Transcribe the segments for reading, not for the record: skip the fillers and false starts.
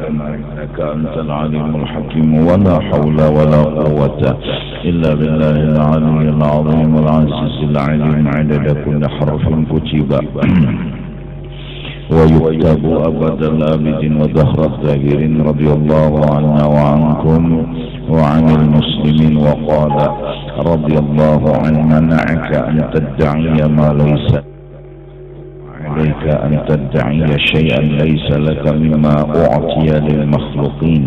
إنك أنت العليم الحكيم ولا حول ولا قوة إلا بالله العلي العظيم العزيز العليم عدد كل حرف كتب ويكتب أبد الآبد ودهر الداهرين رضي الله عنا وعنكم وعن المسلمين وقال رضي الله عن منعك أن تدعي ما ليس عليك أن تدعي شيئا ليس لك مما أعطي للمخلوقين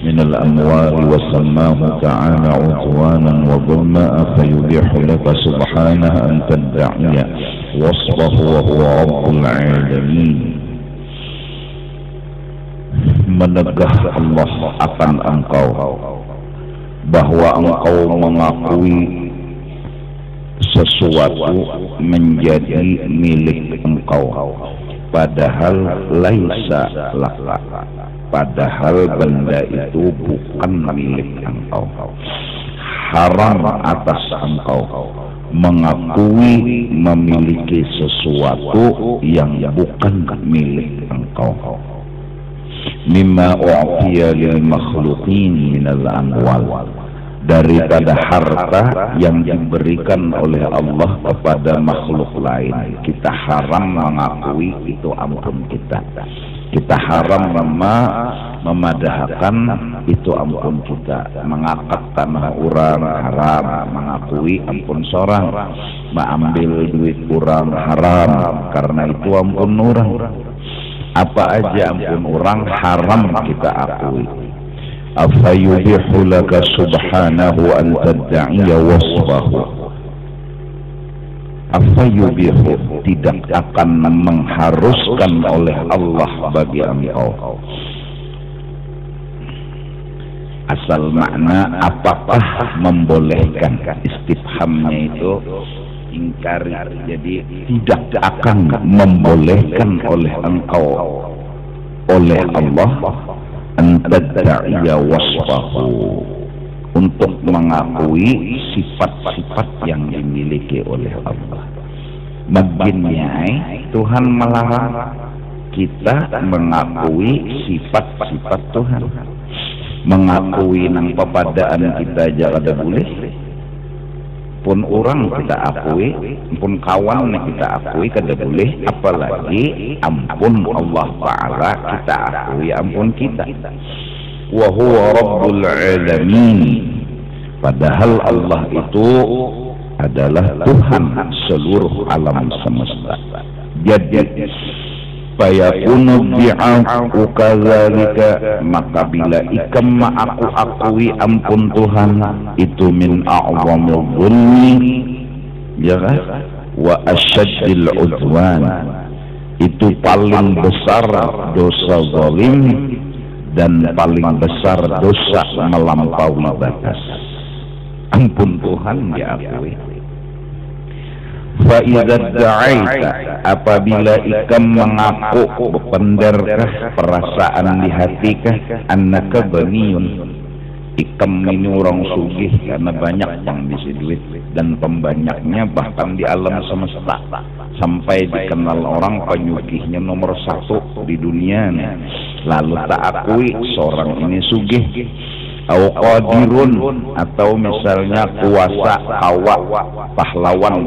من الأموال وسماه تعالى عدوانا وظلما فيبيح لك سبحانه أن تدعي وصفه وهو رب العالمين. Menegah Allah akan engkau bahwa engkau mengakui sesuatu menjadi milik engkau padahal laisa laka, padahal benda itu bukan milik engkau. Haram atas engkau mengakui memiliki sesuatu yang bukan milik engkau. Mimma u'tiya lil makhluqin minal amwal, daripada harta yang diberikan oleh Allah kepada makhluk lain. Kita haram mengakui itu ampun kita. Kita haram memadahkan itu ampun kita. Mengangkat tanah orang haram, mengakui ampun seorang. Mengambil duit orang haram, karena itu ampun orang. Apa aja ampun orang haram kita akui. Afayubihu laka subhanahu an tadda'iya wasfahu. Afayubihu, tidak akan mengharuskan oleh Allah bagi engkau. Asal makna apakah membolehkan, istifhamnya itu ingkar, jadi tidak akan membolehkan oleh engkau oleh Allah antadda'iya wasfahu, untuk mengakui sifat-sifat yang dimiliki oleh Allah. Baginnya Tuhan melarang kita mengakui sifat-sifat Tuhan. Mengakui nang pepadaan kita aja ada boleh, pun orang kita akui, pun kawan kita akui kada boleh, apalagi ampun Allah Ta'ala kita akui ampun kita. Wa huwa rabbul alamin, padahal Allah itu adalah Tuhan seluruh alam semesta. Jadi fayakunu bi'aku kadzalika, maka bila ikam aku akui ampun Tuhan itu min a'zamil zulmi, ya kan, wa asyaddil udwan, itu paling besar dosa zalim dan paling besar dosa melampaui batas. Ampun Tuhan diakui. Fa idza da'aita, apabila ikam mengaku bependarkah perasaan di hatikah annaka baniyun, ikam ini orang sugih karena banyak yang bisi duit, dan pembanyaknya bahkan di alam semesta, sampai dikenal orang penyugihnya nomor 1 di dunia nih. Lalu tak akui seorang ini sugih, au qadirun, atau misalnya kuasa awak pahlawan,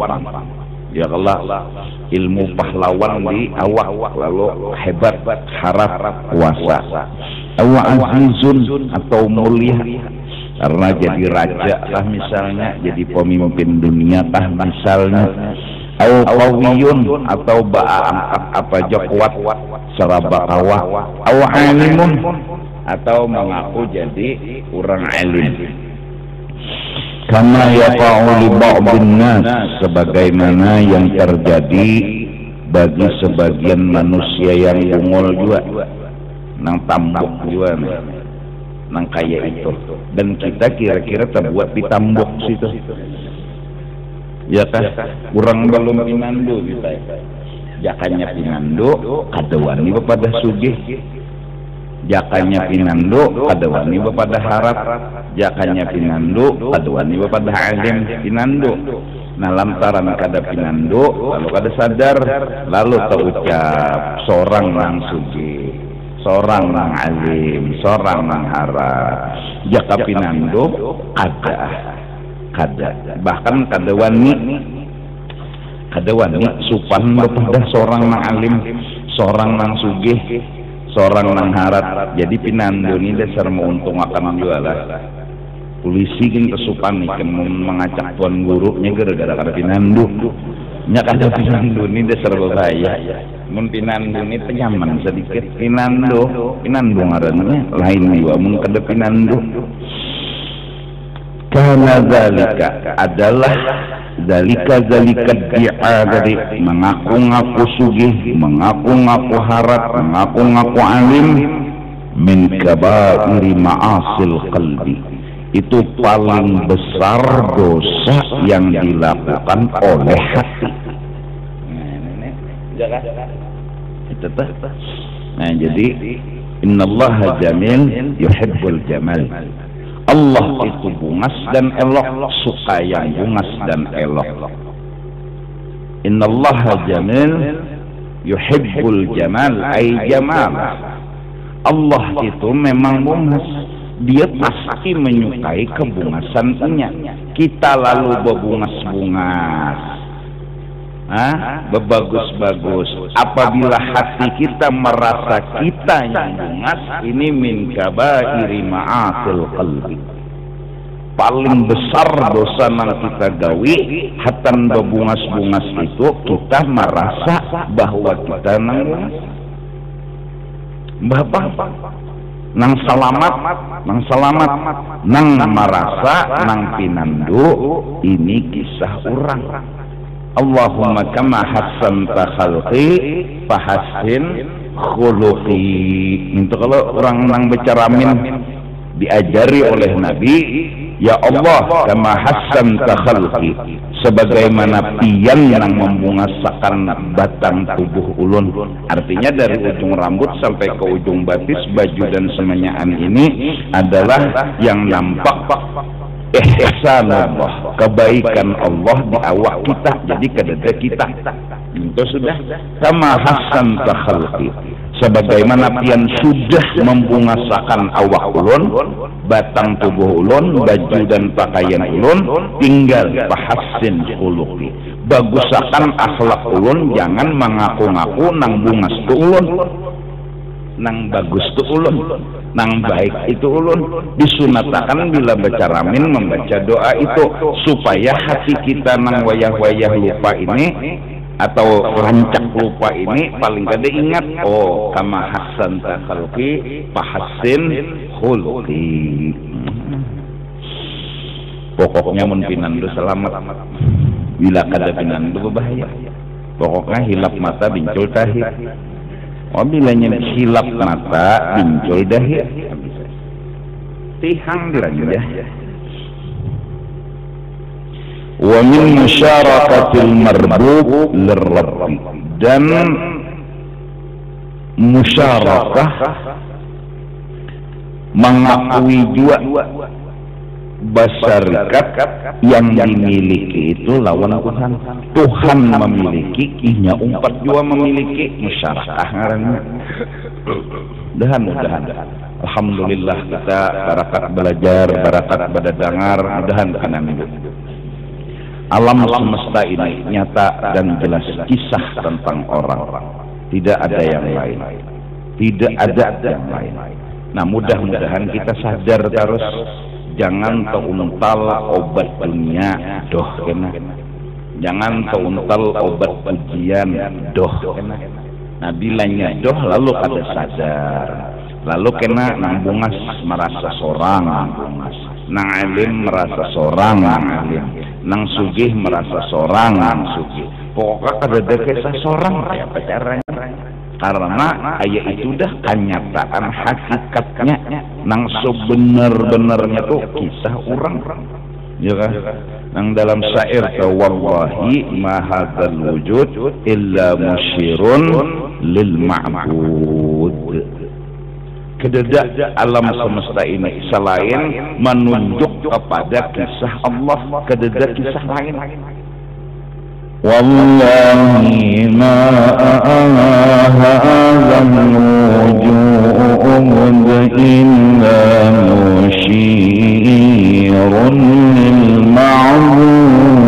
ya Allah ilmu pahlawan di awak lalu hebat harap kuasa, au azizun, atau mulia karena jadi raja lah misalnya, jadi pemimpin dunia tah misalnya, au qawiyun, atau angkat apa aja kuat seraba kawah, au alimun, atau mengaku jadi orang alim. Kama yaqa'u li ba'dhin nas, sebagaimana yang terjadi bagi sebagian manusia yang bungol juga, nang tambuk juga nih, nang kaya itu. Dan kita kira-kira terbuat di tambuk situ, ya kan? Kurang belum pinandu kita, jakanya pinandu kadewani kepada sugih, jakanya pinandu kadewani kepada harap, jakanya pinandu kadewani kepada alim pinandu. Nah lantaran kada pinandu lalu kada sadar, lalu terucap seorang nang sugih, seorang nang alim, seorang nang hara. Jaka pinando kada bahkan kada wani supan kepada seorang nang alim, seorang nang sugih, seorang nang harat. Jadi pinando ini dasar menguntung akan jualah. Polisi kan kesupan nih kan mengacak tuan gurunya gara-gara pinando. Nya kada pinando ini dasar berbahaya. Mun pinando ini penyaman sedikit. Pinando ngarannya lain juga mun kada pinando. Karena zalika adalah zalika dia dari mengaku-ngaku sugih, mengaku-ngaku harat, mengaku-ngaku alim min kabairi ma'asil qalbi. Itu paling besar dosa yang dilakukan oleh hati. Itu tuh. Nah, jadi innallaha jamil yuhibbul jamal. Allah itu bungas dan elok, suka yang bungas dan elok. Innallaha jamil yuhibbul jamal ay jamal. Allah itu memang bungas, dia pasti menyukai kebungasannya. Kita lalu berbungas-bungas, bebagus-bagus. Apabila hati kita merasa kita yang bungas, ini min kabairi ma'asil qalbi. Paling besar dosa yang kita gawi hatan bebungas-bungas itu kita merasa bahwa kita nang bungas. Bapak nang selamat, nang merasa, nang pinando. Ini kisah orang. Allahumma kama hassanta khalqi fahassin khuluqi. Itu kalau orang nang berceramin diajari oleh Nabi, ya Allah kama hassanta khalqi, sebagaimana pian yang membungasakan batang tubuh ulun. Artinya dari ujung rambut sampai ke ujung batis, baju dan semenyaan ini adalah yang nampak ihsan Allah, kebaikan Allah di awak kita, jadi kedada kita. Itu sudah kama hasan takhalqi, sebagaimana pian sudah membungasakan awak ulun, batang tubuh ulun, baju dan pakaian ulun, tinggal bahassin khuluqi, bagusakan akhlak ulun, jangan mengaku-ngaku nang bungas tu ulun, nang bagus tu ulun, nang baik itu ulun. Disunatakan bila baca ramin membaca doa itu supaya hati kita nang wayah-wayah lupa ini atau rancak lupa ini paling kada ingat, oh kama hasan takhalqi fahassin khuluqi. Pokoknya mun pinando selamat, bila kada pinando berbahaya. Pokoknya hilap mata bincul tahi. Bilanya hilap mata bincul dahi, tihang diranjah. Wa min musyarakatil marbub lirrabb, dan musyarakah mengakui juga masyarakat yang dimiliki itu lawan Tuhan. Tuhan memiliki, ihnya umpat juga memiliki, musyarakah ngaranna. Mudahan alhamdulillah kita barakat belajar, barakat berdengar, mudahan amin. Alam semesta ini nyata dan jelas kisah tentang orang, tidak ada yang lain, tidak ada yang lain. Nah, mudah-mudahan kita sadar terus, jangan teuntal obat dunia doh kena, jangan teuntal obat ujian doh kena. Nah, bilanya doh lalu kada sadar, lalu kena nang bungas merasa sorang nang bungas, nang alim merasa sorang nang alim, nang sugih merasa sorang nang sugih. Pokoknya kada ada kisah sorang ya apa caranya, karena ayat itu dah kenyataan hakikatnya nang sebenar-benarnya tuh kisah orang, ya kan? Nang dalam syair wallahi ma hadzal wujud illa musyirun lil ma'bud. Kedada alam semesta ini selain menunjuk kepada kisah Allah, kedada kisah lain. Wa min musyarakatil marbub lirrabb, dan musyarakah mengakui juga masyarakat yang dimiliki itu lawan Tuhan. Tuhan memiliki, ihnya umpat juga memiliki, musyarakah ngaranna. Alam semesta ini selain menunjuk kepada kisah Allah, kedada kisah lain. wallahi ma hadha al-wujud illa mushirun lil ma'bud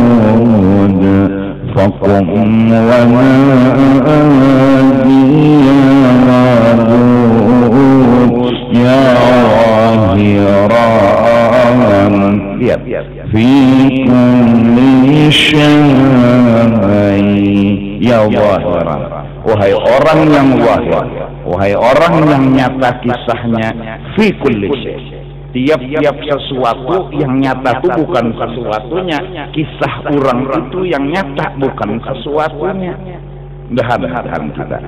faqum wa nadi ya zahiran lihat fi kulli syai ya zahiran, wahai orang yang zahir, wahai orang yang nyata kisahnya, fi kulli syai, tiap-tiap sesuatu yang nyata itu bukan sesuatunya, kisah orang itu yang nyata bukan sesuatunya. Mudah-mudahan kita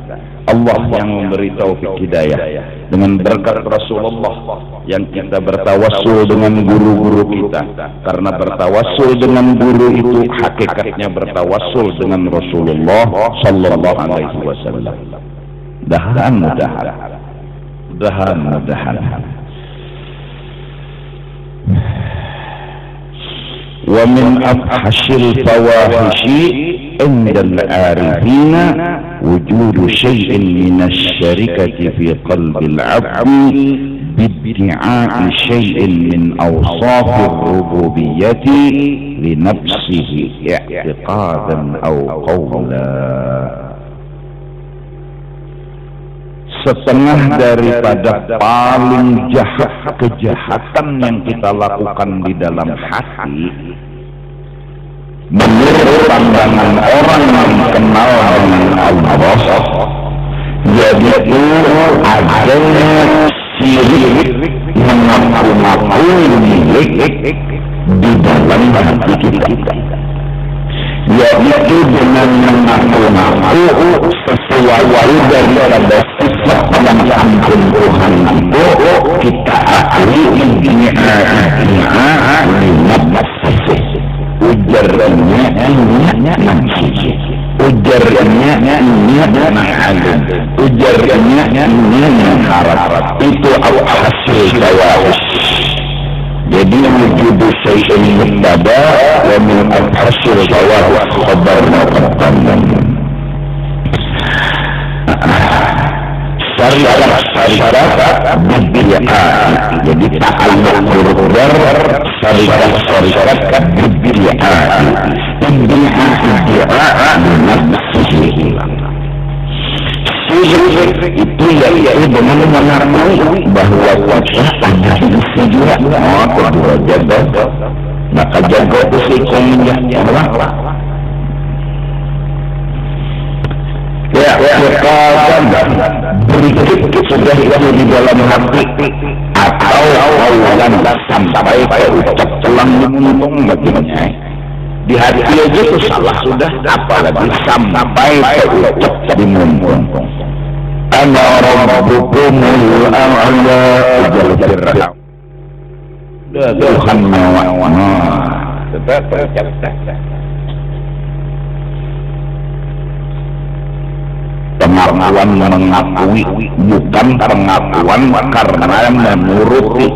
Allah yang memberi taufik hidayah dengan berkat Rasulullah, yang kita bertawassul dengan guru-guru kita, karena bertawassul dengan guru itu hakikatnya bertawassul dengan Rasulullah sallallahu alaihi wasallam. Mudah-mudahan wa min afhashil fawahishi عند العارفين وجود شيء من الشركة في قلب العبد بادعاء شيء من أوصاف الربوبية لنفسه اعتقادا أو قولا. Setengah daripada paling jahat kejahatan yang kita lakukan di dalam hati, menurut pandangan orang yang kenal dengan Allah, yaitu adanya syirik mengaku-ngaku milik di dalam hati kita, yaitu dengan mengaku-ngaku sesuatu daripada sifat yang ampun Tuhan itu kita akui ujarnya nafsi, ujarnya ma'alum, ujarnya harap, itu al-hasil jawabus. Jadi wujud syai'in mubtada wa min al-hasil jawabus khabar muqaddam. Syarikat bid'ah, jadi ta'alluq berhubbar syarikat bid'ah nafsihi. Syirik itu yaitu dengan mengakui bahwa wajah ada isi juga, kedua jaga, maka jaga isi komnya Allah. Ya, berikut sudah itu di dalam hati atau awalan sampai ke ucap tulang muntung bagiannya. Di hati aja itu salah sudah, apalagi sampai ke ucap di muntung. Ana rabbukumul a'la jalla fir'aun. Tuhan nyawa. Tetap tercatat. Pengakuan mengakui, bukan pengakuan karena menuruti.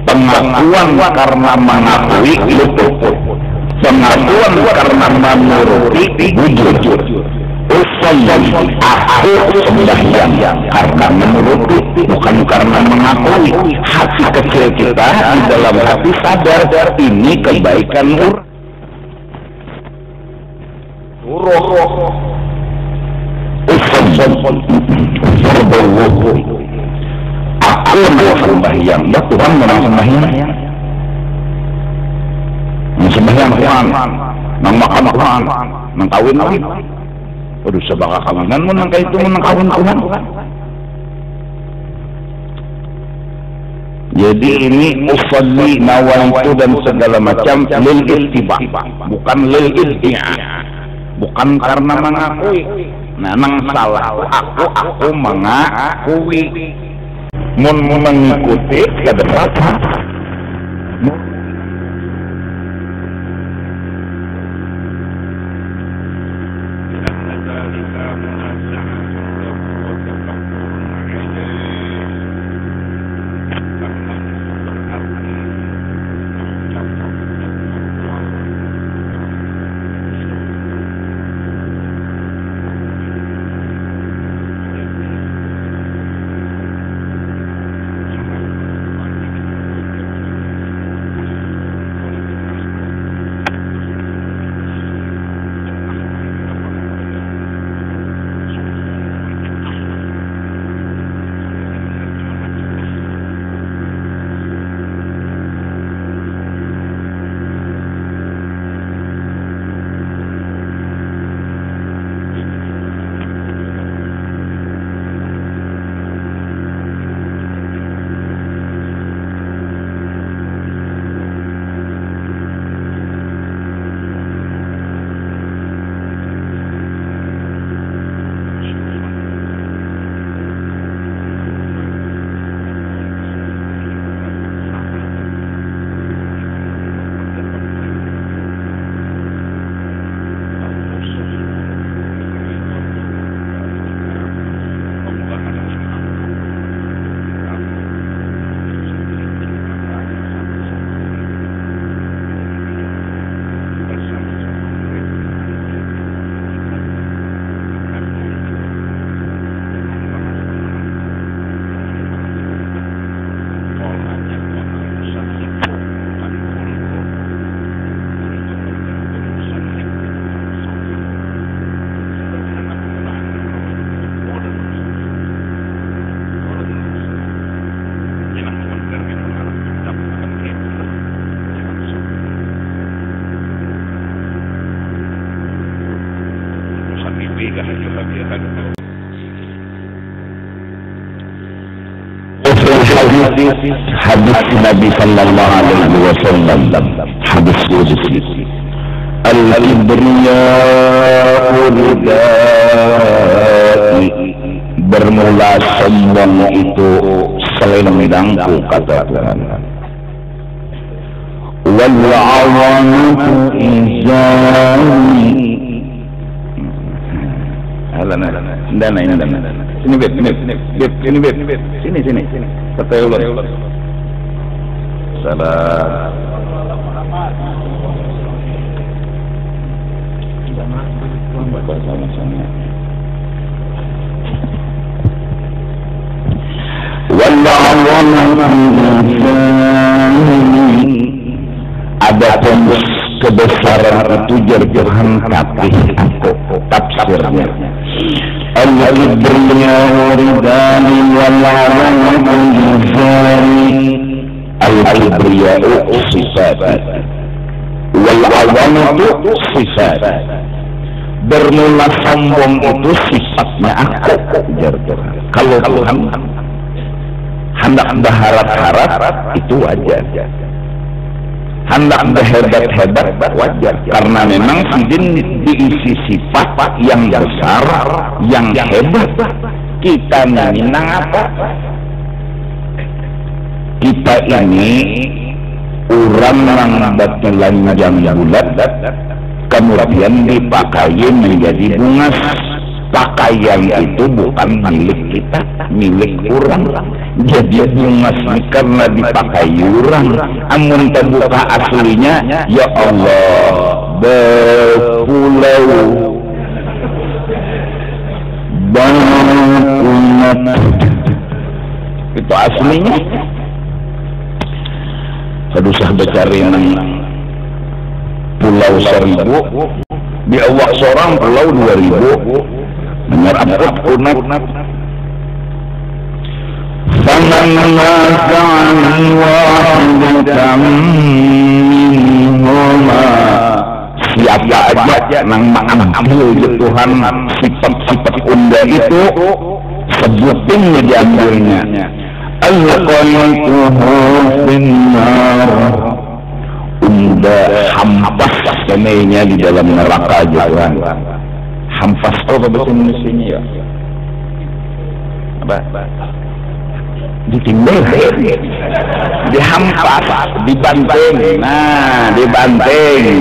Pengakuan karena mengakui luput, pengakuan karena menuruti jujur. Aku sembahyang karena menuruti, bukan karena mengakui. Hati kecil kita di dalam hati sadar ini kebaikan aku sembahyang, ya Tuhan memang sembahyang. Sembahyang Tuhan, nang makan Tuhan, nang kawin Tuhan. Waduh, sebaka kawinan mo nang kaito mo nang kawin Tuhan. Jadi ini usalli nawaitu dan segala macam lil ittiba, bukan lil iddia, bukan karena mengakui. Nah, nang salah aku mengakui, mun mengikuti kada apa. hadis Nabi sallallahu alaihi wasallam, hadis qudsi, al-kibriya'u ridai, bermula sombong itu selendangku, kata Tuhan. Wal 'azamatu izari. Sini beb, sini. Kata ular. Salah. Sama-sama. Adapun kebesaran itu Tuhan kapih aku tafsirnya. Al-kibriya'u ridani wal 'azamatu izari. Al-kibriya'u sifat wal 'azamatu sifat. Bermula sombong itu sifatnya aku. Kalau Tuhan hendak berharap-harap itu wajar, hendak berhebat-hebat wajar, karena memang sidin diisi sifat yang besar, yang hebat. Kita minang apa? Kita ini orang yang batilanjang bulat, kemudian dipakai menjadi bunga. Pakaian itu bukan milik kita, milik orang. Jadi bungas karena dipakai orang. Amun terbuka aslinya, ya Allah, berpulau banyak. Itu aslinya. Kedusah bercari pulau 1000, di awak seorang pulau 2000. Menyeraput kunat. Faman naza'ani wahidatan minhuma. Siapa aja nang mengambil Tuhan sifat-sifat unda itu, sebutin diambilnya. Al-qaituhu finnar. Unda hampas kenainya di dalam neraka Tuhan. Hampas apa bahasa Indonesianya ya? Apa? Ditimbel, dihampas, dibanting. Nah, dibanting.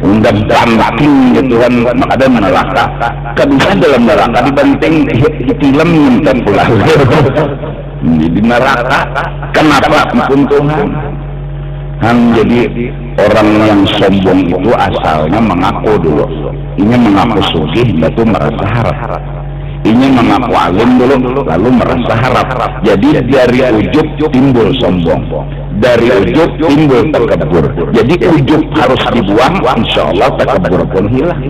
Undang banting ya Tuhan, maka ada neraka. Kedua dalam neraka dibanting, ditilam minta pulang. Di neraka, kenapa pun Tuhan? Jadi orang yang sombong itu asalnya mengaku dulu. Ini mengaku sugih, lalu merasa harap. Ini mengaku alim dulu, lalu merasa harap. Jadi dari ujub timbul sombong, dari ujub timbul takabur. Jadi ujub harus dibuang, insya Allah takabur pun hilang.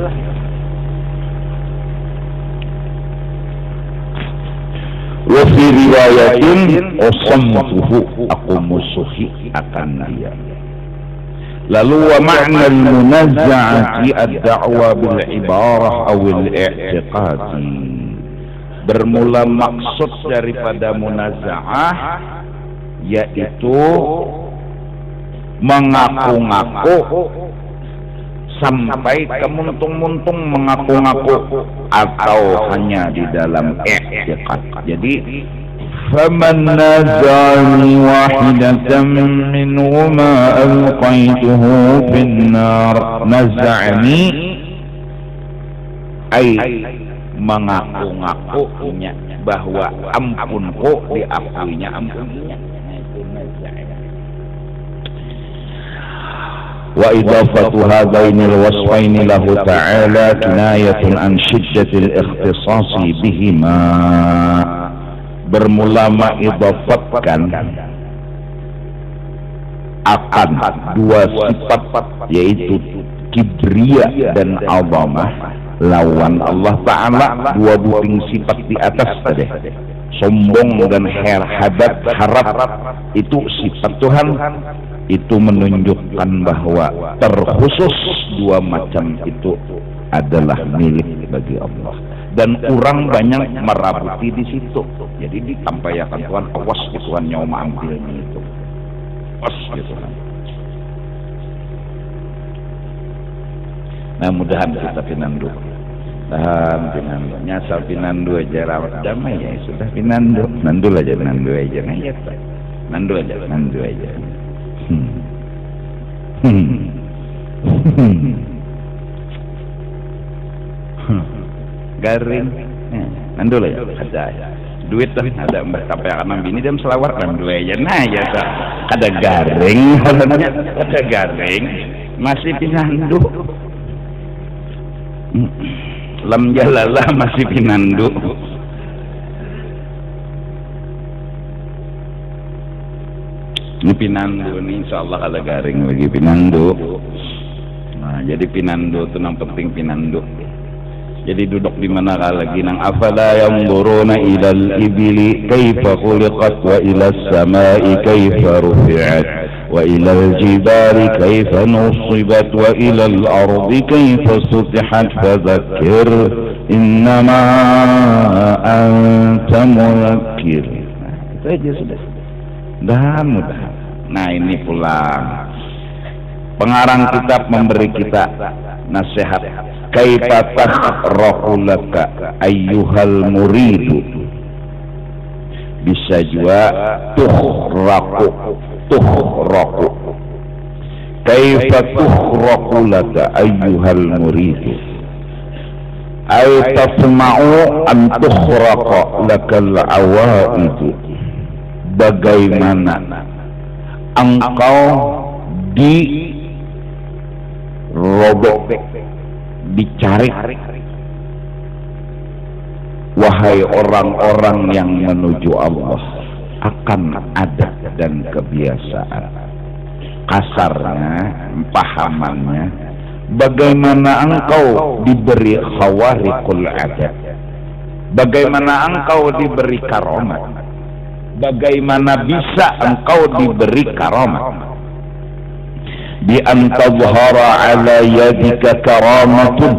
Wa fi riwayatin usamtuhu, aku musuhi akan dia. Lalu wa ma'na al-munazza'ati ad-da'wa bil ibarah aw al-i'tiqadi. Bermula maksud daripada munaza'ah yaitu mengaku-ngaku sampai kemuntung-muntung mengaku-ngaku atau hanya di dalam i'tiqad. Jadi faman naza'ani wahidatan minhuma alqaituhu finnar. Naza'ani ay mengaku-ngakunya bahwa ampunku diakuinya ampuninya. Wa idafatu hadaini alwasfaini lahu ta'ala kinayatun an shiddatil ikhtisasi bihima. Bermula mengidafatkan akan dua sifat yaitu kibriya dan azamah lawan Allah Ta'ala, dua buting sifat di atas tadi, sombong dan habat harap, itu sifat Tuhan. Itu menunjukkan bahwa terkhusus dua macam itu adalah milik bagi Allah. dan orang banyak merabuti di situ. Jadi ditampayakan Tuhan, awas Tuhan nyawa ambilnya itu, awas gitu kan. Nah mudahan kita pinandu, nyasal pinandu aja rawat damai ya sudah pinandu, nandu aja nandu aja, nah ya nandu aja nandu aja. Garing, nandu lah ya, ada duit lah, ada mbak sampai akan bini dan selawat nandu aja, nah ya ada garing, ada garing, masih pinandu. Lam jalalah masih pinandu. Ini pinandu nih, insya Allah ada garing lagi pinandu. Nah, jadi pinandu itu yang penting pinandu. Jadi duduk di mana lagi nang afala yanzuruna ilal ibili kaifa khuliqat wa ilas samai kaifa rufi'at wa ilal jibali kaifa nusibat wa ilal ardi kaifa sutihat fadzakkir innama anta mudzakkir. Itu aja sudah. Mudah-mudahan. Nah ini pulang pengarang kitab memberi kita nasihat. Kaifa takhrahu laka ayyuhal muridu, bisa juga tuhraku. Kaifa tuhraku laka ayyuhal muridu, ay tasma'u an tuhraqa lakal awaidu, bagaimana engkau dirobek, dicari, wahai orang-orang yang menuju Allah, akan adat dan kebiasaan. Kasarnya, pahamannya, bagaimana engkau diberi khawariqul adat, bagaimana engkau diberi karomat, bagaimana bisa engkau diberi karomat. Bi an tadhhara ala yadika karamatun,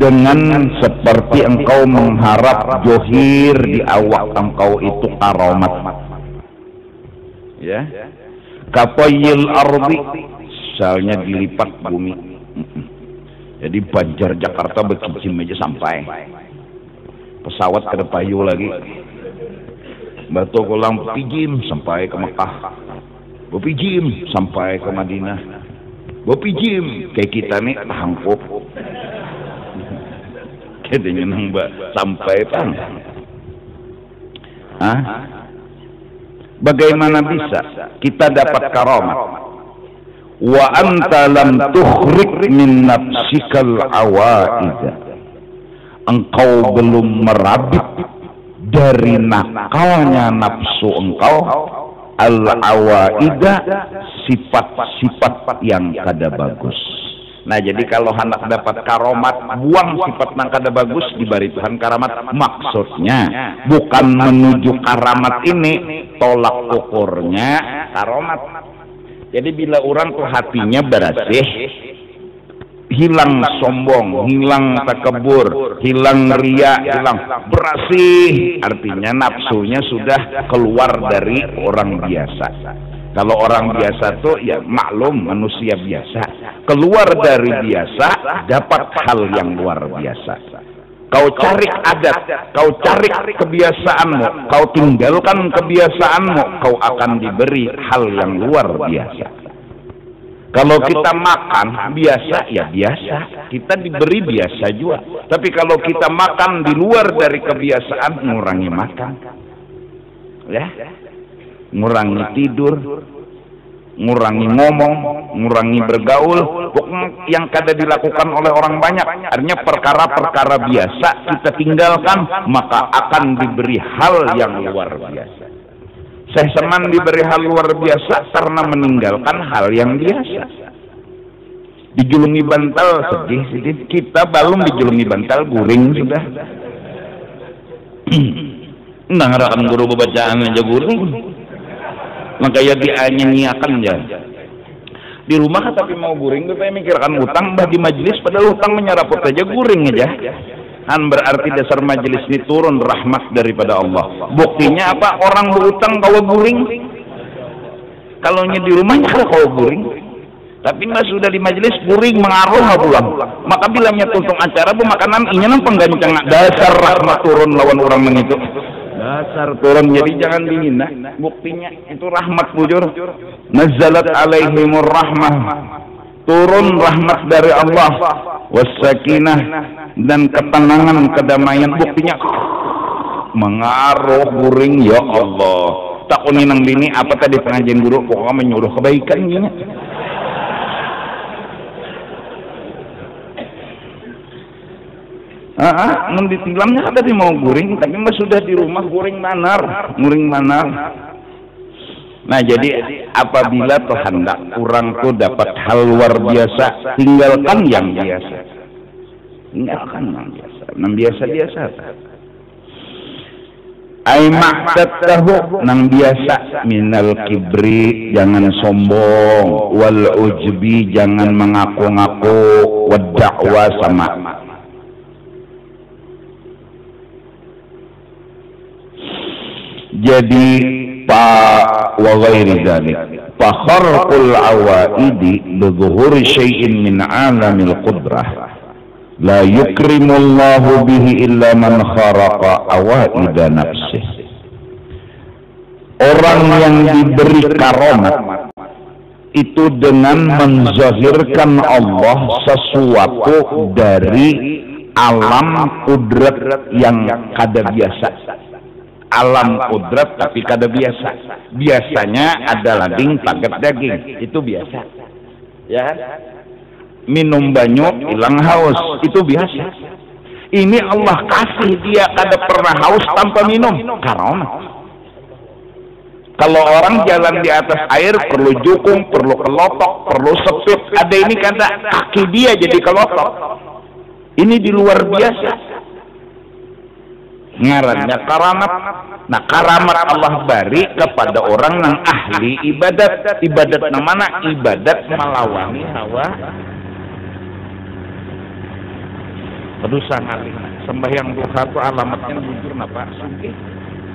dengan seperti engkau mengharap johir di awak engkau itu karomat, ya. Kapayil ardi, misalnya dilipat bumi. Jadi Banjar Jakarta bekicim aja sampai pesawat ke Depayu lagi, Batu Kolang Pijim sampai ke Mekah, Bopijim sampai ke Madinah, Bopijim kayak kita nih tahangkup kita nyenang mbak sampai pang. Bagaimana bisa kita dapat karomat wa anta lam tukhrik min nafsikal awaida, engkau belum merabit dari nakalnya nafsu engkau al-awaida, sifat-sifat yang kada bagus. Nah jadi kalau hendak dapat karomat, buang sifat yang kada bagus, diberi Tuhan karamat. Maksudnya bukan menuju karamat ini, tolak ukurnya karomat. Jadi bila orang tuh hatinya bersih, hilang sombong, hilang takabur, hilang ria, hilang bersih, artinya nafsunya sudah keluar dari orang biasa. Kalau orang biasa tuh ya maklum manusia biasa, keluar dari biasa dapat hal yang luar biasa. Kau cari adat, kau cari kebiasaanmu, kau tinggalkan kebiasaanmu, kau akan diberi hal yang luar biasa. Kalau kita makan biasa, ya biasa. Kita diberi biasa juga. Tapi kalau kita makan di luar dari kebiasaan, ngurangi makan. Ya, ngurangi tidur, ngurangi ngomong, ngurangi bergaul. Pokoknya yang kada dilakukan oleh orang banyak. Artinya perkara-perkara biasa kita tinggalkan, maka akan diberi hal yang luar biasa. Saya Seman diberi hal luar biasa karena meninggalkan hal yang biasa. Dijulungi bantal sedih, kita belum dijulungi bantal guring sudah. Nggak ngerakan guru bacaan aja guring. Makanya dianyanyiakan ya. Di rumah tapi mau guring, tapi mikirkan utang bagi majelis, padahal utang menyeraput aja guring aja. Kan berarti dasar majelis ini turun rahmat daripada Allah. Buktinya apa? Orang berutang kalau guring, kalau di rumahnya kalau guring. Tapi mas sudah di majelis guring mengaruh pulang. Maka bilangnya tuntung acara bu makanan inya nang penggancang dasar rahmat turun lawan orang mengitu. Dasar turun, jadi jangan dihina. Buktinya itu rahmat bujur. Nazalat alaihimur rahmah, turun rahmat dari Allah, wassakinah, dan ketenangan, kedamaian. Buktinya mengaruh guring, ya Allah. Tak nang bini apa tadi pengajian guru pokoknya menyuruh kebaikan gini. Nang ditilamnya ada di mau guring, tapi mas sudah di rumah guring manar. Nah jadi apabila tuh hendak kurang tuh dapat hal luar biasa, tinggalkan yang biasa. Nang biasa. Ai ma'tatahu, nang biasa, minal kibri, jangan sombong, wal ujbi, jangan mengaku-ngaku, wad da'wa, sama. Jadi wa ghairi dzalik fa kharqul awaidi bi dhuhuri syai'in min 'alamil qudrah la yukrimullahu bihi illa man kharaqa awaida nafsih. Orang yang diberi karomat itu dengan menzahirkan Allah sesuatu dari alam kudrat yang kada biasa. Alam kudrat tapi kada biasa. Biasanya ada lading paket daging, itu biasa. Ya. Minum banyu hilang haus, itu biasa. Ini Allah kasih dia kada pernah haus tanpa minum, karena kalau orang jalan di atas air perlu jukung, perlu kelotok, perlu sepit. Ada ini kada kaki dia jadi kelotok. Ini di luar biasa. Ngarannya karamat. Nah karamat Allah beri kepada orang yang ahli ibadat. Ibadat namanya ibadat melawani hawa. Dosa ngaling. Sembahyang duha itu alamatnya bujur napa? Sugih.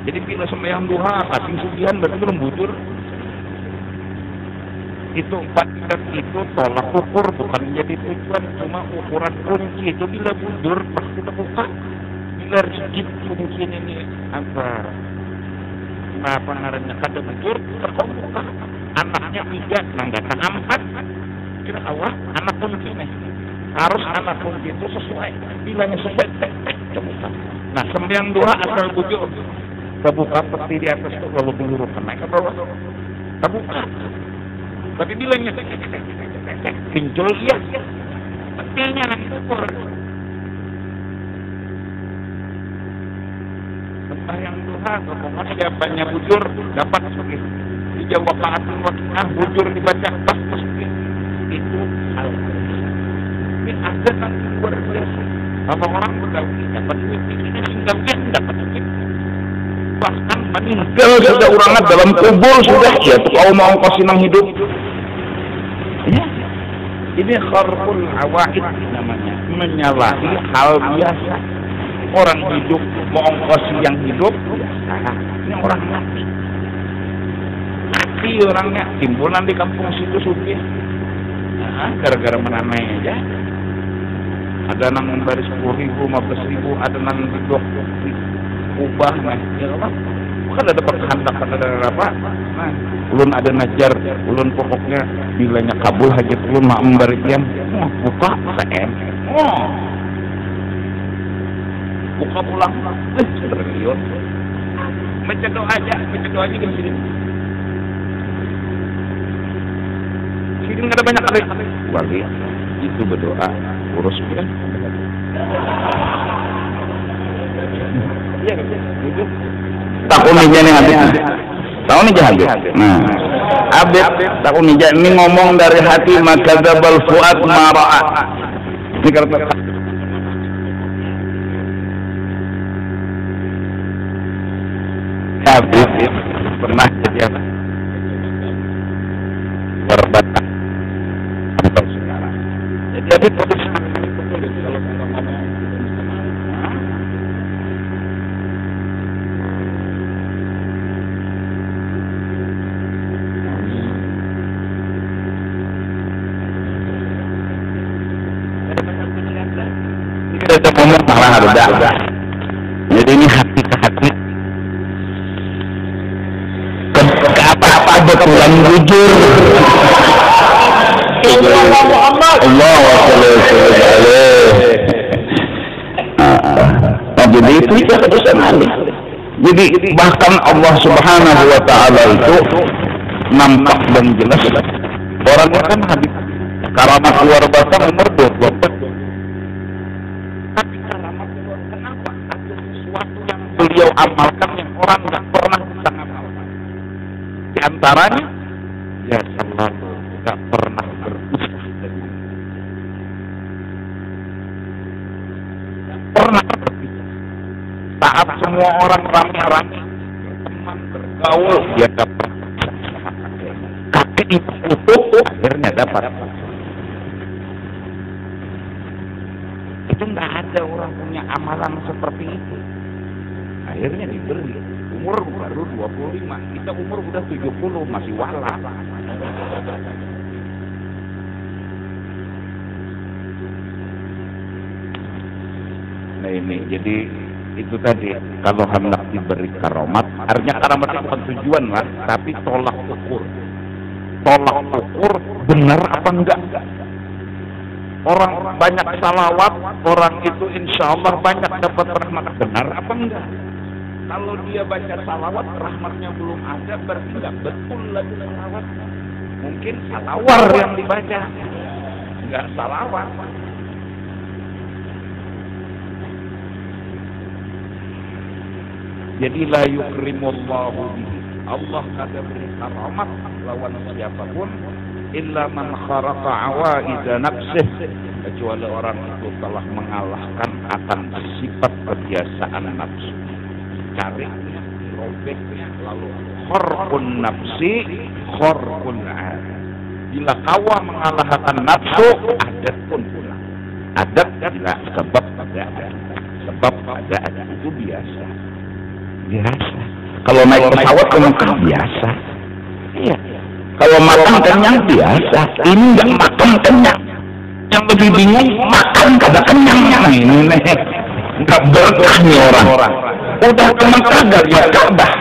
Jadi bila sembahyang duha kasing sugihan berarti belum bujur. Itu ibadat itu tolak ukur, bukan jadi tujuan, cuma ukuran kunci. Itu bila bujur pasti terbuka. Rezeki mungkin ini apa ngarannya kada bujur terbuka. Anaknya 3 nang datang 4 kira awah anak pun kene harus anak pun itu sesuai bilangnya sesuai terbuka. Nah sembahyang duha asal bujur terbuka peti di atas itu lalu menurunkan naik ke bawah terbuka. Tapi bilangnya pinjol ya petinya nang ukur. Yang duha, pokoknya siapanya bujur dapat sugih. Dijawab paatin waktu bujur dibaca pas sugih. Itu hal. Ini ada kan luar biasa. Kalau orang bergaul dapat duit, ini tinggalnya dapat duit. Bahkan meninggal sudah orangnya dalam kubur sudah ya. Kau mau kasih nang hidup. Ya. Ini kharqul awaid namanya, menyalahi hal biasa. Orang hidup mau ongkosi yang hidup ini orang mati orangnya timbulan di kampung situ sugih gara-gara menamai aja. Ada nang memberi 10.000, 15.000, ada nang didok ubah ya apa kan ada perhandak ada apa ulun ada najar ulun pokoknya bilanya kabul hajat ulun mak memberi diam buka PM buka pulang triliun baca doa aja kan sini nggak ada banyak kali wali itu berdoa urus kan iya gitu takun aja nih habis tahun ini habis nah habis takun aja ini ngomong dari hati maka dabal fuad mara'a ini kata habis pernah jadi apa? Berbata ngomong malah ada. Jadi ini hati ke hati. Ke apa-apa betulan jujur. Allah jadi itu keputusan Allah. Jadi bahkan Allah Subhanahu wa Ta'ala itu nampak dan jelas. Orangnya kan habis karamat luar batang umur 24. Tapi karamat luar kenapa? Ada sesuatu yang beliau amalkan yang orang nggak pernah bisa amalkan. Di antaranya, ya selalu nggak pernah berpisah dari pernah berpisah. Saat semua orang rame-rame berteman bergaul, dia dapat kakek itu utuh, akhirnya dapat. Itu nggak ada orang punya amalan seperti itu. Akhirnya diberi. Umur baru 25, kita umur udah 70 masih wala. Nah ini jadi itu tadi kalau hendak diberi karomat, artinya karomat itu bukan tujuan lah, tapi tolak ukur benar apa enggak. Orang banyak salawat, orang itu insya Allah banyak dapat rahmat, benar apa enggak? Kalau dia baca salawat rahmatnya belum ada, berarti enggak betul lagi salawat. Mungkin salawar yang dibaca, enggak salawat. Jadi la yukrimullahu bihi, Allah kada beri karomat lawan siapapun illa man kharaqa awaiza nafsih, kecuali orang itu telah mengalahkan akan sifat kebiasaan nafsu, cariknya, robeknya, lalu khorqun nafsi khorqun adat. Bila kawa mengalahkan nafsu, adat pun pulang. Adat bila sebab ada itu biasa. Kalau naik pesawat ke Mekah biasa. Iya. Kalau makan kenyang biasa. Ini nggak makan kenyang. Yang lebih bingung makan kada kenyang. Nah ini nggak berkah nih orang. Udah ke Mekah gak lihat Ka'bah.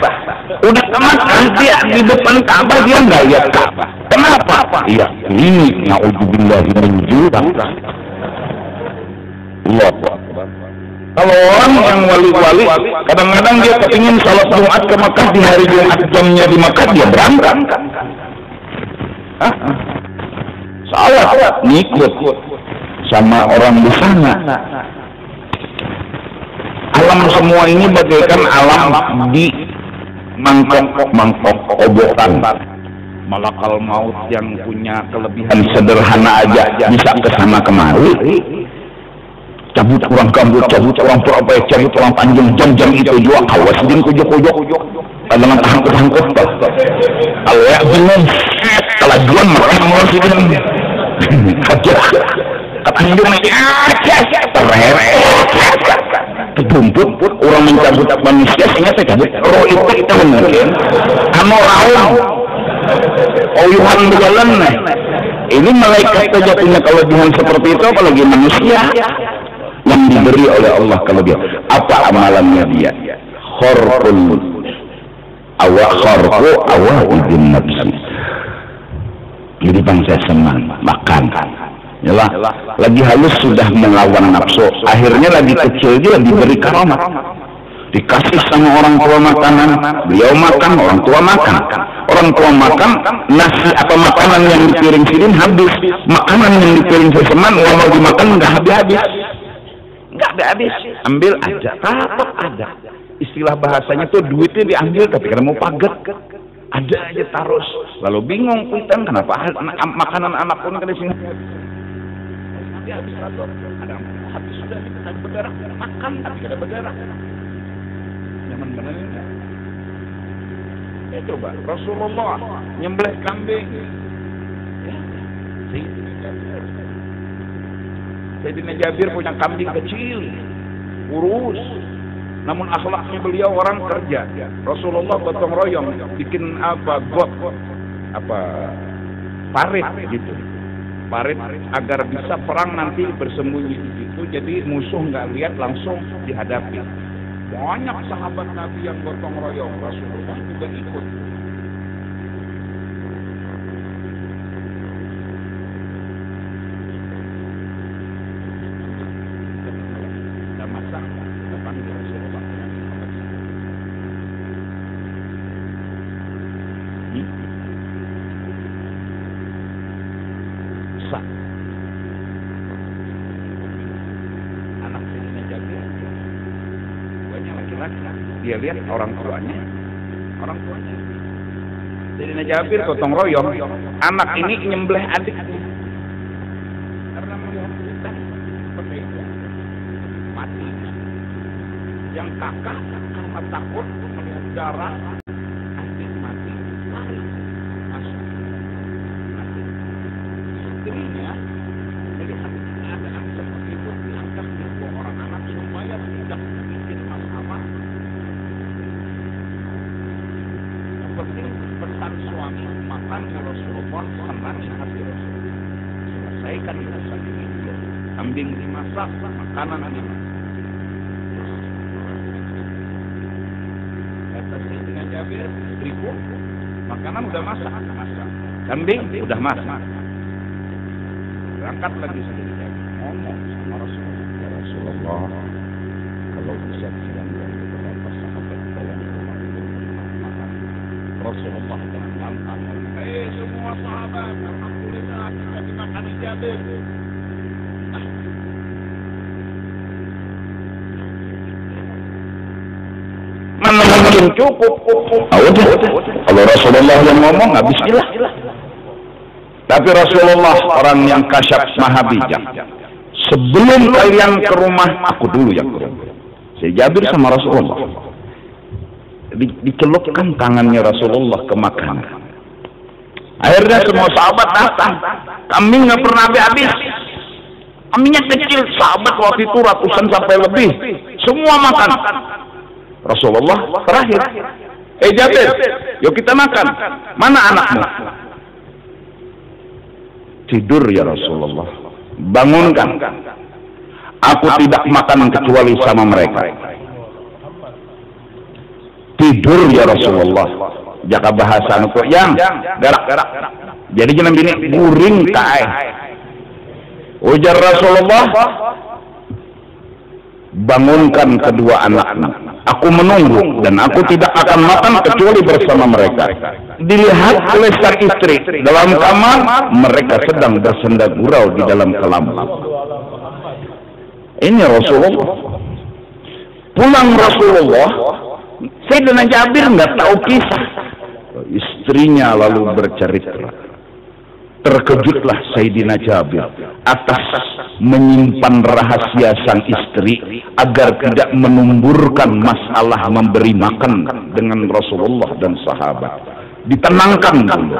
Udah ke Mekah dia di depan Ka'bah dia nggak lihat Ka'bah. Kenapa? Iya. Ini na'udzubillahi min dzalik. Allah. Kalau orang yang wali-wali, kadang-kadang dia kepingin salat Jumat ke Mekah di hari Jumat, jamnya di Mekah dia berangkat. Salat ngikut sama orang di sana. Alam semua ini bagaikan alam di mangkok obokan. Malakal maut yang punya kelebihan sederhana aja bisa kesana kemari. Cabut orang gambut, cabut orang perabai, cabut orang panjang, jam-jam itu juga awas din kujok-kujok dengan tahangkut-tahangkut kalau ya bingung kelajuan mereka menguruskan aja ketanjung terbumput orang mencabut manusia sehingga saya cabut roh itu mungkin kamu raung oyuhan berjalan ini malaikat sejatinya kelebihan seperti itu apalagi manusia yang diberi oleh Allah kelebihan. Apa amalannya dia? Khorqul awaidin nafsi. Jadi bangsa senang makan. Yalah, lagi halus sudah melawan nafsu. Akhirnya lagi kecil dia diberi karomat. Dikasih sama orang tua makanan, beliau makan, orang tua makan. Orang tua makan nasi atau makanan yang di piring sidin habis. Makanan yang di piring seseman mau dimakan nggak habis-habis. Nggak habis, ambil aja, dapat ada. Istilah bahasanya tuh duitnya diambil tapi karena mau paget, ada aja taruh. Lalu bingung kita kenapa makanan anak pun kada sini. Nanti habis taruh, ada habis sudah kita berdarah, makan tapi kada berdarah. Nyaman benar ini. Coba Rasulullah nyembelih kambing. Sayyidina Jabir punya kambing kecil, kurus. Namun akhlaknya beliau orang kerja. Rasulullah gotong royong bikin got, parit gitu. parit agar bisa perang nanti bersembunyi di situ, jadi musuh nggak lihat langsung dihadapi. Banyak sahabat Nabi yang gotong royong, Rasulullah juga ikut. Dia lihat orang tuanya. Sayyidina Jabir gotong royong, anak ini nyembelih adiknya karena melihat kita seperti itu, mati. Yang kakak karena takut melihat darah adik mati, lari masuk. Istrinya melihat keadaan seperti itu, diangkatnya dua orang anak supaya tidak bikin masalah. Seperti pesan suami, makan ya Rasulullah, senangnya hati Rasulullah. Selesaikan urusan ini dulu. Kambing dimasak, makanan dimasak. Kata Sayyidina Jabir, istriku, makanan udah masak. Kambing udah masak. Berangkat lagi Sayyidina Jabir. Ngomong sama Rasulullah. Ya Rasulullah, kalau bisa bilang beberapa sahabat dalam Rasulullah dengan lantang, semua sahabat, alhamdulillah kita dimakan Jabir. Mana mungkin cukup? Kalau Rasulullah yang ngomong, nggak bismillah. Tapi Rasulullah orang yang kasyaf maha bijak. Sebelum kalian ke rumah, aku dulu yang ke rumah. Saya Jabir sama Rasulullah. Dicelupkan tangannya Rasulullah ke makanan. Akhirnya semua sahabat datang. Kambing nggak pernah habis. Kambingnya kecil, sahabat waktu itu ratusan sampai lebih. Semua makan. Rasulullah terakhir. Jabir, yuk kita makan. Mana anakmu? Tidur ya Rasulullah. Bangunkan. Aku tidak makan kecuali sama mereka. Tidur ya Rasulullah. Jaka bahasa nuko yang gerak. Jadi jangan bini guring kae. Ujar Rasulullah, bangunkan kedua anakmu. Aku menunggu dan aku tidak akan makan kecuali bersama mereka. Dilihat oleh sang istri dalam kamar, mereka sedang bersenda gurau di dalam kelam. Ini Rasulullah. Pulang Rasulullah, Sayyidina Jabir nggak tahu kisah. Istrinya lalu bercerita. Terkejutlah Sayyidina Jabir atas menyimpan rahasia sang istri agar tidak menumburkan masalah memberi makan dengan Rasulullah dan sahabat. Ditenangkan dulu.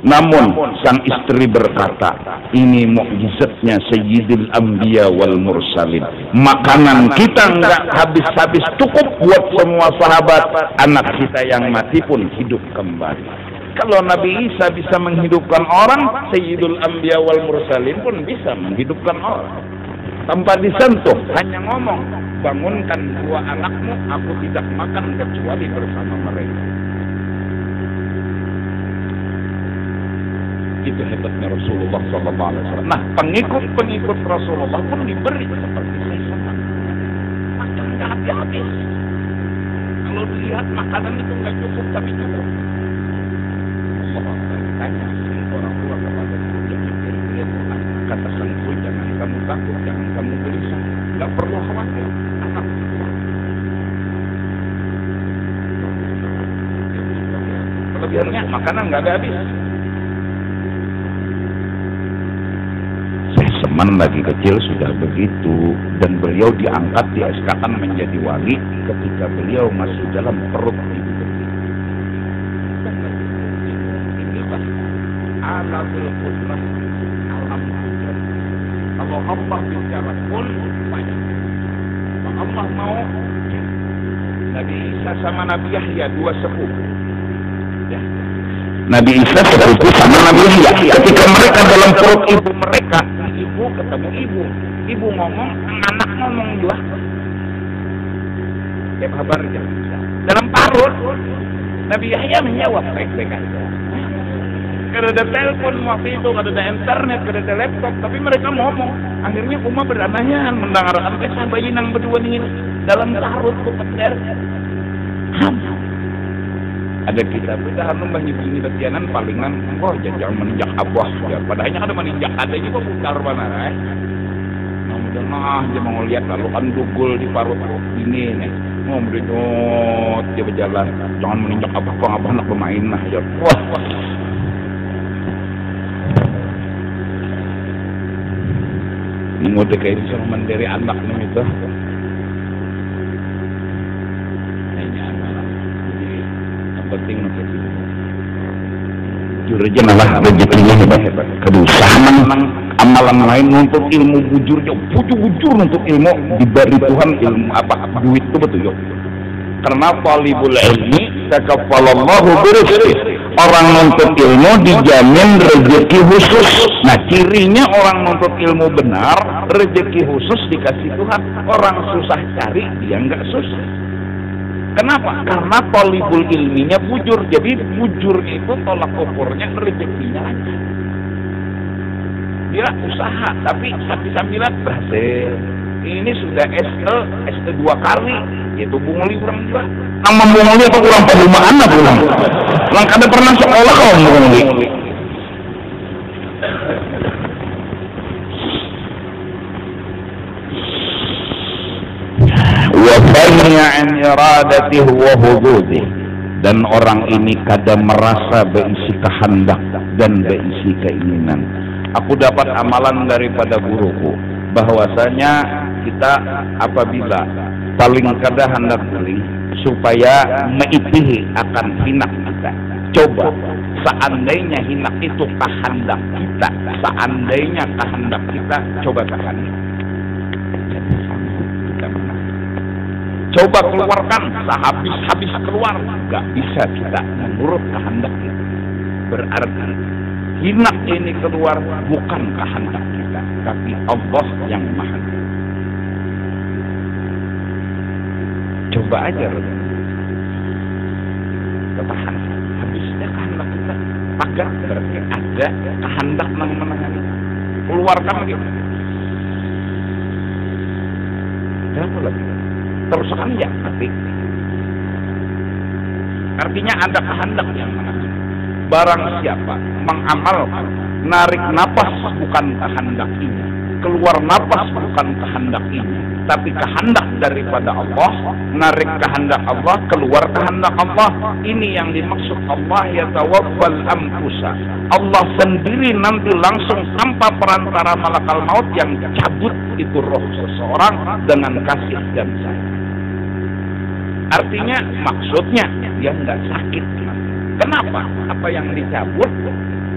Namun sang istri berkata, ini mukjizatnya Sayyidul Anbiya wal Mursalin. Makanan kita nggak habis-habis, cukup buat semua sahabat. Anak kita yang mati pun hidup kembali. Kalau Nabi Isa bisa menghidupkan orang, Sayyidul Anbiya wal Mursalin pun bisa menghidupkan orang. Tanpa disentuh, hanya ngomong, bangunkan dua anakmu, aku tidak makan kecuali bersama mereka. Itu hebatnya Rasulullah SAW. Nah, pengikut-pengikut Rasulullah pun diberi seperti saya. Makan nggak habis-habis. Kalau dilihat makanan itu nggak cukup, tapi cukup. Allah tanya orang tua kepada dia, kata sang ibu, jangan kamu takut, jangan kamu gelisah, nggak perlu khawatir. Anak kelebihannya makanan nggak ada habis. Seman lagi kecil sudah begitu, dan beliau diangkat, dieskakan menjadi wali ketika beliau masih dalam perut ibu. Alamul qudrah, alam qudrah. Kalau Allah bicara pun banyak. Kalau Allah mau, Nabi Isa sama Nabi Yahya dua sepuh. Ya. Nabi Isa sepupu sama Nabi Yahya. Ketika mereka dalam perut ibu mereka, ibu ketemu ibu ngomong, anak ngomong juga. Ya kabar dalam parut Nabi Yahya menjawab baik-baik aja. Kada ada telepon waktu itu, kada ada internet, kada ada laptop, tapi mereka ngomong. Akhirnya Umar berdamaian mendengarkan kisah bayi nang berdua ini dalam parut ku peter. Ada kita anu banyak ini batianan palingan engko jajal meninjak abah ya. Padahalnya kada meninjak ada juga putar mana nah dia mau lihat lalu kan dugul di parut ini nih. Mau berjot dia berjalan. Jangan meninjak abah kok abah nak bermain nah ya. Wah. Mau kayak itu sama mandiri anak nih itu. Penting jujur aja lah rezekinya hebat. Kedusahan amalan lain nuntut ilmu bujur nuntut ilmu diberi Tuhan ilmu apa duit itu betul yuk. Karena talibul ilmi takaffalallahu birizqi. Orang nuntut ilmu dijamin rezeki khusus. Nah cirinya orang nuntut ilmu benar rezeki khusus dikasih Tuhan. Orang susah cari dia nggak susah. Kenapa? Karena talibul ilminya bujur. Jadi bujur itu tolak ukurnya rezekinya aja. Dia usaha tapi sambil-sambilan berhasil. Ini sudah SE 2 kali. Yaitu bunguli kurang juga. Nama bunguli apa kurang perumahan apa kurang? Lang kada pernah sekolah kau bunguli. Wafanya iradatihi wa hududih, dan orang ini kadang merasa berisi kehendak dan berisi keinginan. Aku dapat amalan daripada guruku bahwasanya kita apabila paling kada hendak beli supaya meitihi akan hinak kita. Coba seandainya hinak itu kehendak kita, seandainya kehendak kita, coba tahan. Coba keluarkan sehabis-habis keluar, nggak bisa kita menurut kehendak kita. Berarti hinak ini keluar bukan kehendak kita, tapi Allah yang maha. Coba aja, ketahan. Habisnya kehendak kita, pagar berarti ada kehendak menangani. Keluarkan lagi. Apa lagi? Terus kan ya, artinya ada kehendak yang mengatur. Barang siapa mengamalkan, narik napas bukan kehendak ini, keluar napas bukan kehendak ini, tapi kehendak daripada Allah, narik kehendak Allah, keluar kehendak Allah. Ini yang dimaksud Allah yatawaffal anfusa. Allah sendiri nanti langsung tanpa perantara malakal maut yang cabut itu roh seseorang dengan kasih dan sayang. Artinya maksudnya dia nggak sakit. Kenapa? Apa yang dicabut